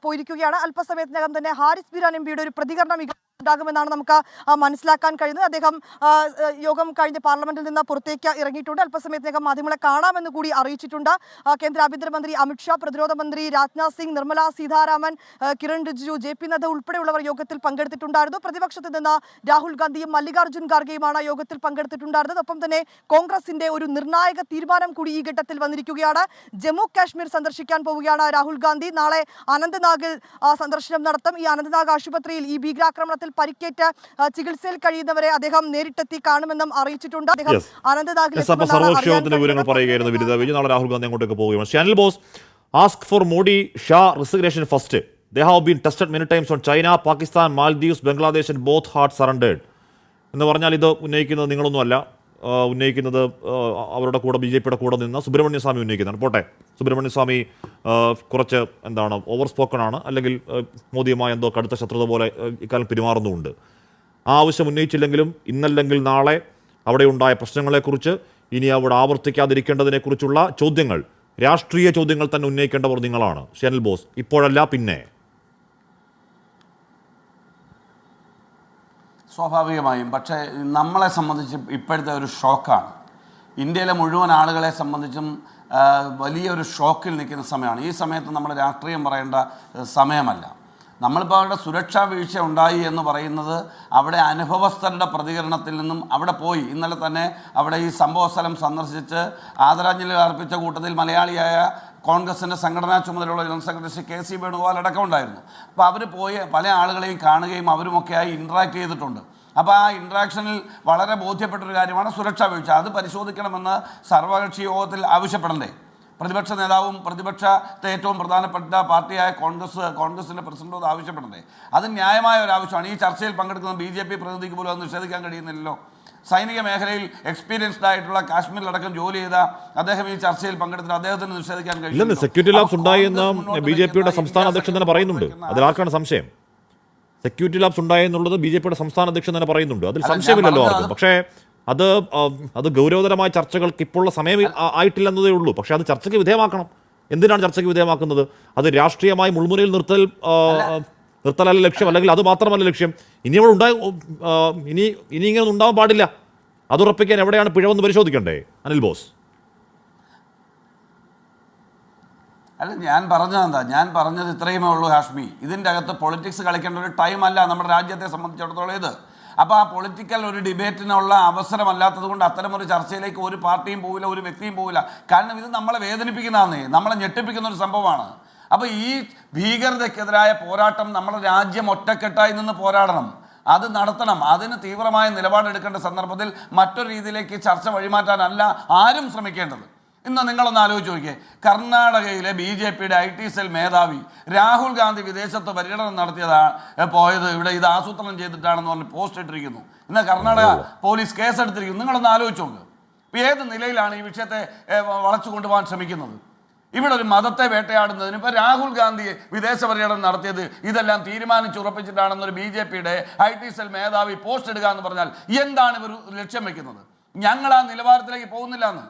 പോയിരിക്കുകയാണ്. അല്പസമയത്തിനകം തന്നെ ഹാരിസ് ബീരാൻ എംപിയുടെ ഒരു പ്രതികരണം ഉണ്ടാകുമെന്നാണ് നമുക്ക് മനസ്സിലാക്കാൻ കഴിയുന്നത്. അദ്ദേഹം യോഗം കഴിഞ്ഞ് പാർലമെന്റിൽ നിന്ന് പുറത്തേക്ക് ഇറങ്ങിയിട്ടുണ്ട്. അല്പസമയത്തിനകം മാധ്യമങ്ങളെ കാണാമെന്ന് കൂടി അറിയിച്ചിട്ടുണ്ട്. കേന്ദ്ര ആഭ്യന്തരമന്ത്രി അമിത്ഷാ, പ്രതിരോധ മന്ത്രി രാജ്നാഥ് സിംഗ്, നിർമ്മല സീതാരാമൻ, കിരൺ റിജിജു, JP നദ്ദ ഉൾപ്പെടെയുള്ളവർ യോഗത്തിൽ പങ്കെടുത്തിട്ടുണ്ടായിരുന്നു. പ്രതിപക്ഷത്ത് നിന്ന് രാഹുൽ ഗാന്ധിയും മല്ലികാർജ്ജുൻ ഖാർഗെയുമാണ് യോഗത്തിൽ പങ്കെടുത്തിട്ടുണ്ടായിരുന്നത്. ഒപ്പം തന്നെ കോൺഗ്രസിന്റെ ഒരു നിർണായക തീരുമാനം കൂടി ഈ ഘട്ടത്തിൽ വന്നിരിക്കുകയാണ്. ജമ്മു കാശ്മീർ സന്ദർശിക്കാൻ പോവുകയാണ് രാഹുൽ ഗാന്ധി. നാളെ അനന്ത്നാഗിൽ സന്ദർശനം നടത്തും. ഈ അനന്ത്നാഗ് ആശുപത്രിയിൽ ഈ ഭീകരാക്രമണത്തിൽ പരിക്കേറ്റ് ചികിത്സയിൽ കഴിയുന്നവരെ അദ്ദേഹം നേരിട്ടെത്തി കാണുമെന്നും അറിയിച്ചിട്ടുണ്ട്. അദ്ദേഹം സർവകക്ഷിയോഗത്തിന്റെ വിവരങ്ങൾ പറയുകയായിരുന്നു വിനിത വിജയ്. നാളെ രാഹുൽ ഗാന്ധി അങ്ങോട്ടേക്ക് പോവുകയാണ്. Shanil boss, ask for Modi Shah resignation first. They have been tested many times on China, Pakistan, Maldives, Bangladesh and both hearts surrendered. എന്ന് പറഞ്ഞാൽ ഇത് ഉന്നയിക്കുന്നത് നിങ്ങളൊന്നുമല്ല, ഉന്നയിക്കുന്നത് അവരുടെ കൂടെ BJPയുടെ കൂടെ നിന്ന് സുബ്രഹ്മണ്യ സ്വാമി ഉന്നയിക്കുന്നതാണ്. പോട്ടെ, സുബ്രഹ്മണ്യ സ്വാമി കുറച്ച് ഓവർ സ്പോക്കൺ ആണ്, അല്ലെങ്കിൽ മോദിയുമായി എന്തോ കടുത്ത ശത്രുത പോലെ ഇക്കാലം പെരുമാറുന്നുമുണ്ട്. ആ ആവശ്യം ഉന്നയിച്ചില്ലെങ്കിലും ഇന്നല്ലെങ്കിൽ നാളെ അവിടെ ഉണ്ടായ പ്രശ്നങ്ങളെക്കുറിച്ച്, ഇനി അവിടെ ആവർത്തിക്കാതിരിക്കേണ്ടതിനെക്കുറിച്ചുള്ള ചോദ്യങ്ങൾ, രാഷ്ട്രീയ ചോദ്യങ്ങൾ തന്നെ ഉന്നയിക്കേണ്ടവർ നിങ്ങളാണ് ഷാനിൽ ബോസ്. ഇപ്പോഴല്ല പിന്നെ. സ്വാഭാവികമായും. പക്ഷേ നമ്മളെ സംബന്ധിച്ച് ഇപ്പോഴത്തെ ഒരു ഷോക്കാണ്. ഇന്ത്യയിലെ മുഴുവൻ ആളുകളെ സംബന്ധിച്ചും വലിയൊരു ഷോക്കിൽ നിൽക്കുന്ന സമയമാണ്. ഈ സമയത്ത് നമ്മൾ രാഷ്ട്രീയം പറയേണ്ട സമയമല്ല. നമ്മളിപ്പോൾ അവിടെ സുരക്ഷാ വീഴ്ച ഉണ്ടായി എന്ന് പറയുന്നത് അവിടെ അനുഭവസ്ഥരുടെ പ്രതികരണത്തിൽ നിന്നും അവിടെ പോയി. ഇന്നലെ തന്നെ അവിടെ ഈ സംഭവ സ്ഥലം സന്ദർശിച്ച് ആദരാഞ്ജലി അർപ്പിച്ച കൂട്ടത്തിൽ മലയാളിയായ കോൺഗ്രസിൻ്റെ സംഘടനാ ചുമതലയുള്ള ജനറൽ സെക്രട്ടറി KC വേണുഗോപാൽ അടക്കം ഉണ്ടായിരുന്നു. അപ്പോൾ അവർ പോയി പല ആളുകളെയും കാണുകയും അവരുമൊക്കെയായി ഇൻട്രാക്ട് ചെയ്തിട്ടുണ്ട്. അപ്പോൾ ആ ഇൻട്രാക്ഷനിൽ വളരെ ബോധ്യപ്പെട്ടൊരു കാര്യമാണ് സുരക്ഷാ വീഴ്ച. അത് പരിശോധിക്കണമെന്ന് സർവകക്ഷി യോഗത്തിൽ ആവശ്യപ്പെടണ്ടേ? പ്രതിപക്ഷ നേതാവും പ്രതിപക്ഷത്തെ ഏറ്റവും പ്രധാനപ്പെട്ട പാർട്ടിയായ കോൺഗ്രസിൻ്റെ പ്രസിഡന്റും അത് ആവശ്യപ്പെടണ്ടേ? അത് ന്യായമായ ഒരു ആവശ്യമാണ്. ഈ ചർച്ചയിൽ പങ്കെടുക്കുന്ന BJP പ്രതിനിധിക്ക് പോലും അത് നിഷേധിക്കാൻ കഴിയുന്നില്ലല്ലോ. സൈനിക മേഖലയിൽ എക്സ്പീരിയൻസ്ഡ് ആയിട്ടുള്ള കാശ്മീരിലടക്കം ജോലി ചെയ്ത അദ്ദേഹം ഈ ചർച്ചയിൽ പങ്കെടുത്തിട്ട് അദ്ദേഹത്തിന് നിഷേധിക്കാൻ കഴിയില്ല. സെക്യൂരിറ്റി ലാബ്സ് ഉണ്ടായി എന്ന് BJPയുടെ സംസ്ഥാന അധ്യക്ഷൻ തന്നെ പറയുന്നുണ്ട്. അതിലാർക്കാണ് സംശയം? സെക്യൂരിറ്റി ലാബ്സ് ഉണ്ടായി എന്നുള്ളത് BJPയുടെ സംസ്ഥാന അധ്യക്ഷൻ തന്നെ പറയുന്നുണ്ട്. അതിൽ സംശയമില്ലല്ലോ ആർക്കും. പക്ഷേ അത് ഗൗരവതരമായ ചർച്ചകൾക്ക് ഇപ്പോഴുള്ള സമയം ആയിട്ടില്ലെന്നതേ ഉള്ളൂ. പക്ഷേ അത് ചർച്ചയ്ക്ക് വിധേയമാക്കണം. എന്തിനാണ് ചർച്ചയ്ക്ക് വിധേയമാക്കുന്നത്? അത് രാഷ്ട്രീയമായി മുൾമുനയിൽ നിർത്തലല്ല ലക്ഷ്യം, അല്ലെങ്കിൽ അത് മാത്രമല്ല ലക്ഷ്യം. ഇനി ഇങ്ങനെ ഉണ്ടാവാൻ പാടില്ല. അതുറപ്പിക്കാൻ എവിടെയാണ് പിഴവെന്ന് പരിശോധിക്കണ്ടേ അനിൽ ബോസ്? അല്ല, ഞാൻ പറഞ്ഞതെന്താ, ഞാൻ പറഞ്ഞത് ഇത്രയുമേ ഉള്ളൂ ഹാഷ്മി. ഇതിൻ്റെ അകത്ത് പൊളിറ്റിക്സ് കളിക്കേണ്ട ഒരു ടൈമല്ല നമ്മുടെ രാജ്യത്തെ സംബന്ധിച്ചിടത്തോളം ഇത്. അപ്പോൾ ആ പൊളിറ്റിക്കൽ ഒരു ഡിബേറ്റിനുള്ള അവസരമല്ലാത്തത് കൊണ്ട് അത്തരമൊരു ചർച്ചയിലേക്ക് ഒരു പാർട്ടിയും പോവില്ല, ഒരു വ്യക്തിയും പോവില്ല. കാരണം ഇത് നമ്മളെ വേദനിപ്പിക്കുന്നതാണ്, നമ്മളെ ഞെട്ടിപ്പിക്കുന്ന ഒരു സംഭവമാണ്. അപ്പോൾ ഈ ഭീകരതയ്ക്കെതിരായ പോരാട്ടം നമ്മുടെ രാജ്യം ഒറ്റക്കെട്ടായി നിന്ന് പോരാടണം, അത് നടത്തണം. അതിന് തീവ്രമായ നിലപാടെടുക്കേണ്ട സന്ദർഭത്തിൽ മറ്റൊരു രീതിയിലേക്ക് ചർച്ച വഴിമാറ്റാനല്ല ആരും ശ്രമിക്കേണ്ടത്. ഇന്ന് നിങ്ങളൊന്ന് ആലോചിച്ച് നോക്കിയേ, കർണാടകയിലെ BJPയുടെ IT സെൽ മേധാവി രാഹുൽ ഗാന്ധി വിദേശത്ത് പര്യടനം പോയത് ഇവിടെ ഇത് ആസൂത്രണം ചെയ്തിട്ടാണെന്ന് പറഞ്ഞ് പോസ്റ്റ് ഇട്ടിരിക്കുന്നു. ഇന്ന് കർണാടക പോലീസ് കേസെടുത്തിരിക്കുന്നു. നിങ്ങളൊന്ന് ആലോചിച്ച് നോക്ക്. ഇപ്പോൾ ഏത് നിലയിലാണ് ഈ വിഷയത്തെ വളച്ചു കൊണ്ടുപോകാൻ ശ്രമിക്കുന്നത്? ഇവിടെ ഒരു മതത്തെ വേട്ടയാടുന്നതിന് ഇപ്പോൾ രാഹുൽ ഗാന്ധി വിദേശ പര്യടനം നടത്തിയത് ഇതെല്ലാം തീരുമാനിച്ചുറപ്പിച്ചിട്ടാണെന്നൊരു BJPയുടെ IT സെൽ മേധാവി പോസ്റ്റ് ഇടുക എന്ന് പറഞ്ഞാൽ എന്താണ് ഇവർ ലക്ഷ്യം വെക്കുന്നത്? ഞങ്ങൾ ആ നിലവാരത്തിലേക്ക് പോകുന്നില്ല എന്ന്,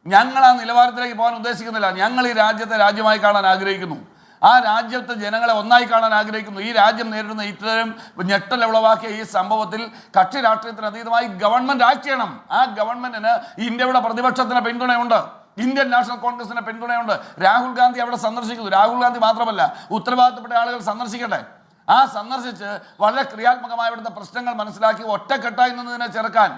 ഞങ്ങൾ ആ നിലവാരത്തിലേക്ക് പോകാൻ ഉദ്ദേശിക്കുന്നില്ല. ഞങ്ങൾ ഈ രാജ്യത്തെ രാജ്യമായി കാണാൻ ആഗ്രഹിക്കുന്നു, ആ രാജ്യത്തെ ജനങ്ങളെ ഒന്നായി കാണാൻ ആഗ്രഹിക്കുന്നു. ഈ രാജ്യം നേരിടുന്ന ഇത്തരം ഞെട്ടലുളവാക്കിയ ഈ സംഭവത്തിൽ കക്ഷി രാഷ്ട്രീയത്തിന് അതീതമായി ഗവൺമെന്റ് ആക്ട് ചെയ്യണം. ആ ഗവൺമെന്റിന് ഇന്ത്യയുടെ പ്രതിപക്ഷത്തിന് പിന്തുണയുണ്ട്, ഇന്ത്യൻ നാഷണൽ കോൺഗ്രസിന് പിന്തുണയുണ്ട്. രാഹുൽ ഗാന്ധി അവിടെ സന്ദർശിക്കുന്നു. രാഹുൽ ഗാന്ധി മാത്രമല്ല, ഉത്തരവാദിത്തപ്പെട്ട ആളുകൾ സന്ദർശിക്കട്ടെ. ആ സന്ദർശിച്ച് വളരെ ക്രിയാത്മകമായ ഇവിടുത്തെ പ്രശ്നങ്ങൾ മനസ്സിലാക്കി ഒറ്റക്കെട്ടായി നിന്നതിനെ ചെറുക്കാൻ,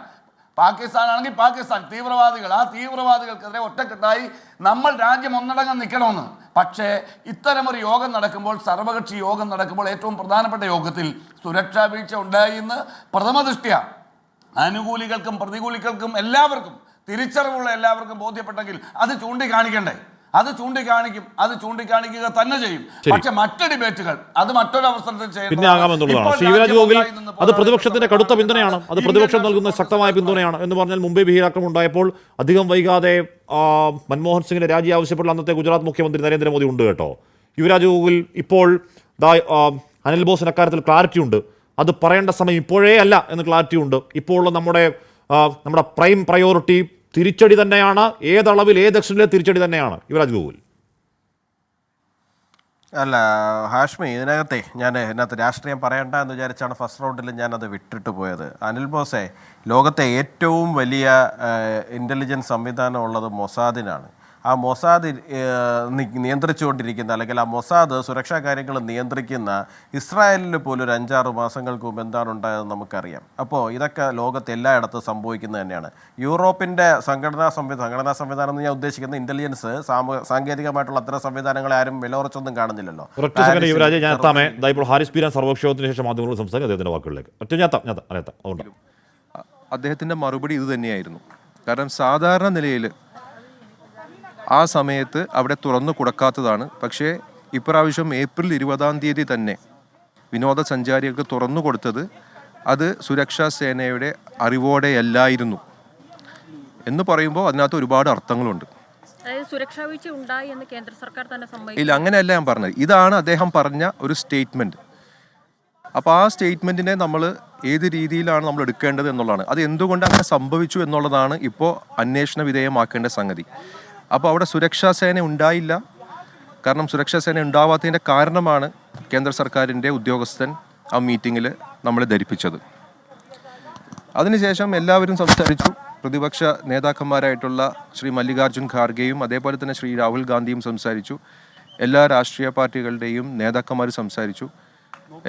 പാകിസ്ഥാൻ ആണെങ്കിൽ പാകിസ്ഥാൻ തീവ്രവാദികൾ, ആ തീവ്രവാദികൾക്കെതിരെ ഒറ്റക്കെട്ടായി നമ്മൾ രാജ്യം ഒന്നടങ്കം നിൽക്കണമെന്ന്. പക്ഷേ ഇത്തരമൊരു യോഗം നടക്കുമ്പോൾ, സർവകക്ഷി യോഗം നടക്കുമ്പോൾ, ഏറ്റവും പ്രധാനപ്പെട്ട യോഗത്തിൽ സുരക്ഷാ വീഴ്ച ഉണ്ടായി എന്ന് പ്രഥമ ദൃഷ്ട്യാ അനുകൂലികൾക്കും പ്രതികൂലികൾക്കും എല്ലാവർക്കും, തിരിച്ചറിവുള്ള എല്ലാവർക്കും ബോധ്യപ്പെട്ടെങ്കിൽ അത് ചൂണ്ടിക്കാണിക്കണ്ടേ? അത് ചൂണ്ടിക്കാണിക്കും, അത് ചൂണ്ടിക്കാണിക്കുക തന്നെ ചെയ്യും. പക്ഷെ മറ്റു ഡിബേറ്റുകൾ അത് മറ്റൊരു അവസരത്തിൽ പിന്നെ ആകാമെന്നുള്ളതാണ്. ശിവരാജ് ഗോകുൽ, അത് പ്രതിപക്ഷത്തിന്റെ കടുത്ത പിന്തുണയാണ്, അത് പ്രതിപക്ഷം നൽകുന്ന ശക്തമായ പിന്തുണയാണ് എന്ന് പറഞ്ഞാൽ മുംബൈ ഭീകരാക്രമണം ഉണ്ടായപ്പോൾ അധികം വൈകാതെ മൻമോഹൻ സിംഗിന്റെ രാജി ആവശ്യപ്പെട്ട അന്നത്തെ ഗുജറാത്ത് മുഖ്യമന്ത്രി നരേന്ദ്രമോദി ഉണ്ട് കേട്ടോ. യുവരാജ് ഗോകുൽ, ഇപ്പോൾ അനിൽ ബോസിന് അക്കാര്യത്തിൽ ക്ലാരിറ്റി ഉണ്ട്, അത് പറയേണ്ട സമയം ഇപ്പോഴേ അല്ല എന്ന് ക്ലാരിറ്റി ഉണ്ട്. ഇപ്പോൾ നമ്മുടെ പ്രൈം പ്രയോറിറ്റി തിരിച്ചടി തന്നെയാണ്, ഏതളവിൽ ഏത് എക്സ്റ്റൻറ്റിലെ തിരിച്ചടി തന്നെയാണ് യുവരാജ് ഗോകുൽ. അല്ല ഹാഷ്മി, ഇതിനകത്ത് രാഷ്ട്രീയം പറയണ്ട എന്ന് വിചാരിച്ചാണ് ഫസ്റ്റ് റൗണ്ടിൽ ഞാനത് വിട്ടിട്ട് പോയത്. അനിൽ ബോസെ, ലോകത്തെ ഏറ്റവും വലിയ ഇൻ്റലിജൻസ് സംവിധാനം ഉള്ളത് മൊസാദിനാണ്. ആ മൊസാദ് നിയന്ത്രിച്ചുകൊണ്ടിരിക്കുന്ന, അല്ലെങ്കിൽ ആ മൊസാദ് സുരക്ഷാ കാര്യങ്ങൾ നിയന്ത്രിക്കുന്ന ഇസ്രായേലിൽ പോലും ഒരു 5-6 മാസങ്ങൾക്ക് മുമ്പ് എന്താണ് ഉണ്ടായതെന്ന് നമുക്കറിയാം. അപ്പോൾ ഇതൊക്കെ ലോകത്ത് എല്ലായിടത്തും സംഭവിക്കുന്നത് തന്നെയാണ്. യൂറോപ്പിൻ്റെ സംഘടനാ സംവിധാനം എന്ന് ഞാൻ ഉദ്ദേശിക്കുന്ന ഇൻ്റലിജൻസ്, സാങ്കേതികമായിട്ടുള്ള അത്തരം സംവിധാനങ്ങളെ ആരും വിലകുറച്ചൊന്നും കാണുന്നില്ലല്ലോ. അദ്ദേഹത്തിൻ്റെ മറുപടി ഇത് തന്നെയായിരുന്നു. കാരണം സാധാരണ നിലയിൽ ആ സമയത്ത് അവിടെ തുറന്നു കൊടുക്കാത്തതാണ്. പക്ഷേ ഇപ്രാവശ്യം ഏപ്രിൽ 20-ാം തീയതി തന്നെ വിനോദസഞ്ചാരികൾക്ക് തുറന്നു കൊടുത്തത് അത് സുരക്ഷാ സേനയുടെ അറിവോടെയല്ലായിരുന്നു എന്ന് പറയുമ്പോൾ അതിനകത്ത് ഒരുപാട് അർത്ഥങ്ങളുണ്ട്. ഇല്ല, അങ്ങനെയല്ല ഞാൻ പറഞ്ഞത്. ഇതാണ് അദ്ദേഹം പറഞ്ഞ ഒരു സ്റ്റേറ്റ്മെൻറ്റ്. അപ്പോൾ ആ സ്റ്റേറ്റ്മെൻറ്റിനെ നമ്മൾ ഏത് രീതിയിലാണ് നമ്മൾ എടുക്കേണ്ടത് എന്നുള്ളതാണ്. അത് എന്തുകൊണ്ട് അങ്ങനെ സംഭവിച്ചു എന്നുള്ളതാണ് ഇപ്പോൾ അന്വേഷണ വിധേയമാക്കേണ്ട സംഗതി. അപ്പോൾ അവിടെ സുരക്ഷാ സേന ഉണ്ടായില്ല. കാരണം സുരക്ഷാ സേന ഉണ്ടാവാത്തതിൻ്റെ കാരണമാണ് കേന്ദ്ര സർക്കാരിൻ്റെ ഉദ്യോഗസ്ഥൻ ആ മീറ്റിങ്ങിൽ നമ്മളെ ധരിപ്പിച്ചത്. അതിനുശേഷം എല്ലാവരും സംസാരിച്ചു. പ്രതിപക്ഷ നേതാക്കന്മാരായിട്ടുള്ള ശ്രീ മല്ലികാർജ്ജുൻ ഖാർഗെയും അതേപോലെ തന്നെ ശ്രീ രാഹുൽ ഗാന്ധിയും സംസാരിച്ചു. എല്ലാ രാഷ്ട്രീയ പാർട്ടികളുടെയും നേതാക്കന്മാർ സംസാരിച്ചു.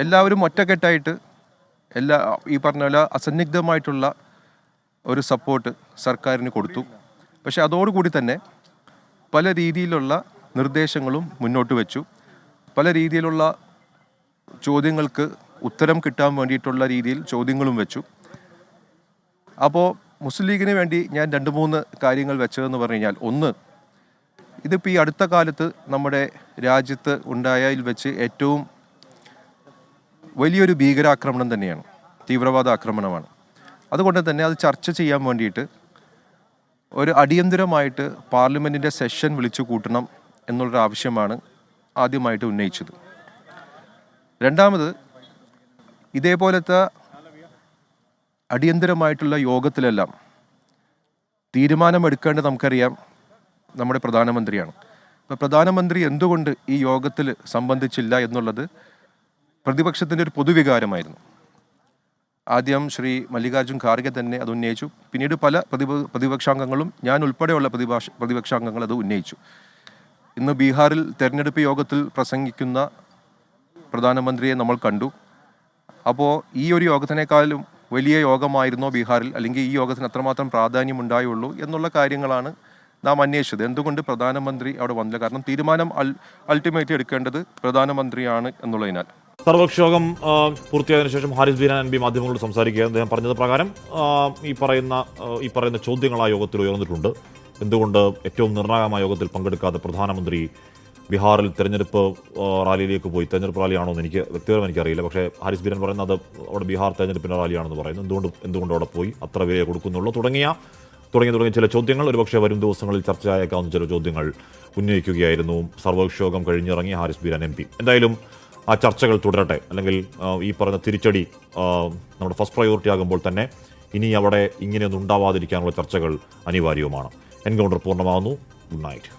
എല്ലാവരും ഒറ്റക്കെട്ടായിട്ട് ഈ പറഞ്ഞ പോലെ അസന്നിഗ്ധമായിട്ടുള്ള ഒരു സപ്പോർട്ട് സർക്കാരിന് കൊടുത്തു. പക്ഷെ അതോടുകൂടി തന്നെ പല രീതിയിലുള്ള നിർദ്ദേശങ്ങളും മുന്നോട്ട് വെച്ചു. പല രീതിയിലുള്ള ചോദ്യങ്ങൾക്ക് ഉത്തരം കിട്ടാൻ വേണ്ടിയിട്ടുള്ള രീതിയിൽ ചോദ്യങ്ങളും വെച്ചു. അപ്പോൾ മുസ്ലിം ലീഗിന് വേണ്ടി ഞാൻ 2-3 കാര്യങ്ങൾ വെച്ചതെന്ന് പറഞ്ഞു കഴിഞ്ഞാൽ, ഒന്ന്, ഇതിപ്പോൾ ഈ അടുത്ത കാലത്ത് നമ്മുടെ രാജ്യത്ത് ഉണ്ടായതിൽ വെച്ച് ഏറ്റവും വലിയൊരു ഭീകരാക്രമണം തന്നെയാണ്, തീവ്രവാദ ആക്രമണമാണ്. അതുകൊണ്ട് തന്നെ അത് ചർച്ച ചെയ്യാൻ വേണ്ടിയിട്ട് ഒരു അടിയന്തരമായിട്ട് പാർലമെൻറ്റിൻ്റെ സെഷൻ വിളിച്ചു കൂട്ടണം എന്നുള്ളൊരു ആവശ്യമാണ് ആദ്യമായിട്ട് ഉന്നയിച്ചത്. രണ്ടാമത്, ഇതേപോലത്തെ അടിയന്തരമായിട്ടുള്ള യോഗത്തിലെല്ലാം തീരുമാനമെടുക്കേണ്ടത് നമുക്കറിയാം നമ്മുടെ പ്രധാനമന്ത്രിയാണ്. അപ്പോൾ പ്രധാനമന്ത്രി എന്തുകൊണ്ട് ഈ യോഗത്തിൽ സംബന്ധിച്ചില്ല എന്നുള്ളത് പ്രതിപക്ഷത്തിൻ്റെ ഒരു പൊതുവികാരമായിരുന്നു. ആദ്യം ശ്രീ മല്ലികാർജ്ജുൻ ഖാർഗെ തന്നെ അത് ഉന്നയിച്ചു. പിന്നീട് പല പ്രതിപക്ഷാംഗങ്ങളും, ഞാൻ ഉൾപ്പെടെയുള്ള പ്രതിപക്ഷാംഗങ്ങൾ അത് ഉന്നയിച്ചു. ഇന്ന് ബീഹാറിൽ തെരഞ്ഞെടുപ്പ് യോഗത്തിൽ പ്രസംഗിക്കുന്ന പ്രധാനമന്ത്രിയെ നമ്മൾ കണ്ടു. അപ്പോൾ ഈ ഒരു യോഗത്തിനേക്കാളും വലിയ യോഗമായിരുന്നോ ബീഹാറിൽ, അല്ലെങ്കിൽ ഈ യോഗത്തിന് അത്രമാത്രം പ്രാധാന്യമുണ്ടായുള്ളൂ എന്നുള്ള കാര്യങ്ങളാണ് നാം അന്വേഷിച്ചത്. എന്തുകൊണ്ട് പ്രധാനമന്ത്രി അവിടെ വന്നില്ല? കാരണം തീരുമാനം അൾട്ടിമേറ്റ്ലി എടുക്കേണ്ടത് പ്രധാനമന്ത്രിയാണ് എന്നുള്ളതിനാൽ. സർവകക്ഷി യോഗം പൂർത്തിയായതിനു ശേഷം ഹാരിസ് ബീരാൻ എം പി മാധ്യമങ്ങളോട് സംസാരിക്കുക. അദ്ദേഹം പറഞ്ഞത് പ്രകാരം ഈ പറയുന്ന ചോദ്യങ്ങൾ ആ യോഗത്തിൽ ഉയർന്നിട്ടുണ്ട്. എന്തുകൊണ്ട് ഏറ്റവും നിർണായകമായ യോഗത്തിൽ പങ്കെടുക്കാതെ പ്രധാനമന്ത്രി ബീഹാറിൽ തെരഞ്ഞെടുപ്പ് റാലിയിലേക്ക് പോയി? തെരഞ്ഞെടുപ്പ് റാലിയാണോ എന്ന് വ്യക്തിപരമായി എനിക്കറിയില്ല. പക്ഷേ ഹാരിസ് ബീരാൻ പറയുന്നത് അവിടെ ബീഹാർ തെരഞ്ഞെടുപ്പിൻ്റെ റാലിയാണെന്ന് പറയുന്നു. എന്തുകൊണ്ട് അവിടെ പോയി? അത്ര വില കൊടുക്കുന്നുള്ളൂ തുടങ്ങിയ ചില ചോദ്യങ്ങൾ ഒരുപക്ഷെ വരും ദിവസങ്ങളിൽ ചർച്ചയായേക്കാവുന്ന ചില ചോദ്യങ്ങൾ ഉന്നയിക്കുകയായിരുന്നു സർവകക്ഷി യോഗം കഴിഞ്ഞിറങ്ങി ഹാരിസ് ബീരാൻ എം പി. എന്തായാലും ആ ചർച്ചകൾ തുടരട്ടെ. അല്ലെങ്കിൽ ഈ പറഞ്ഞ തിരിച്ചടി നമ്മുടെ ഫസ്റ്റ് പ്രയോറിറ്റി ആകുമ്പോൾ തന്നെ ഇനി അവിടെ ഇങ്ങനെയൊന്നും ഉണ്ടാവാതിരിക്കാനുള്ള ചർച്ചകൾ അനിവാര്യവുമാണ്. എൻകൗണ്ടർ പൂർണ്ണമാകുന്നു. Good night.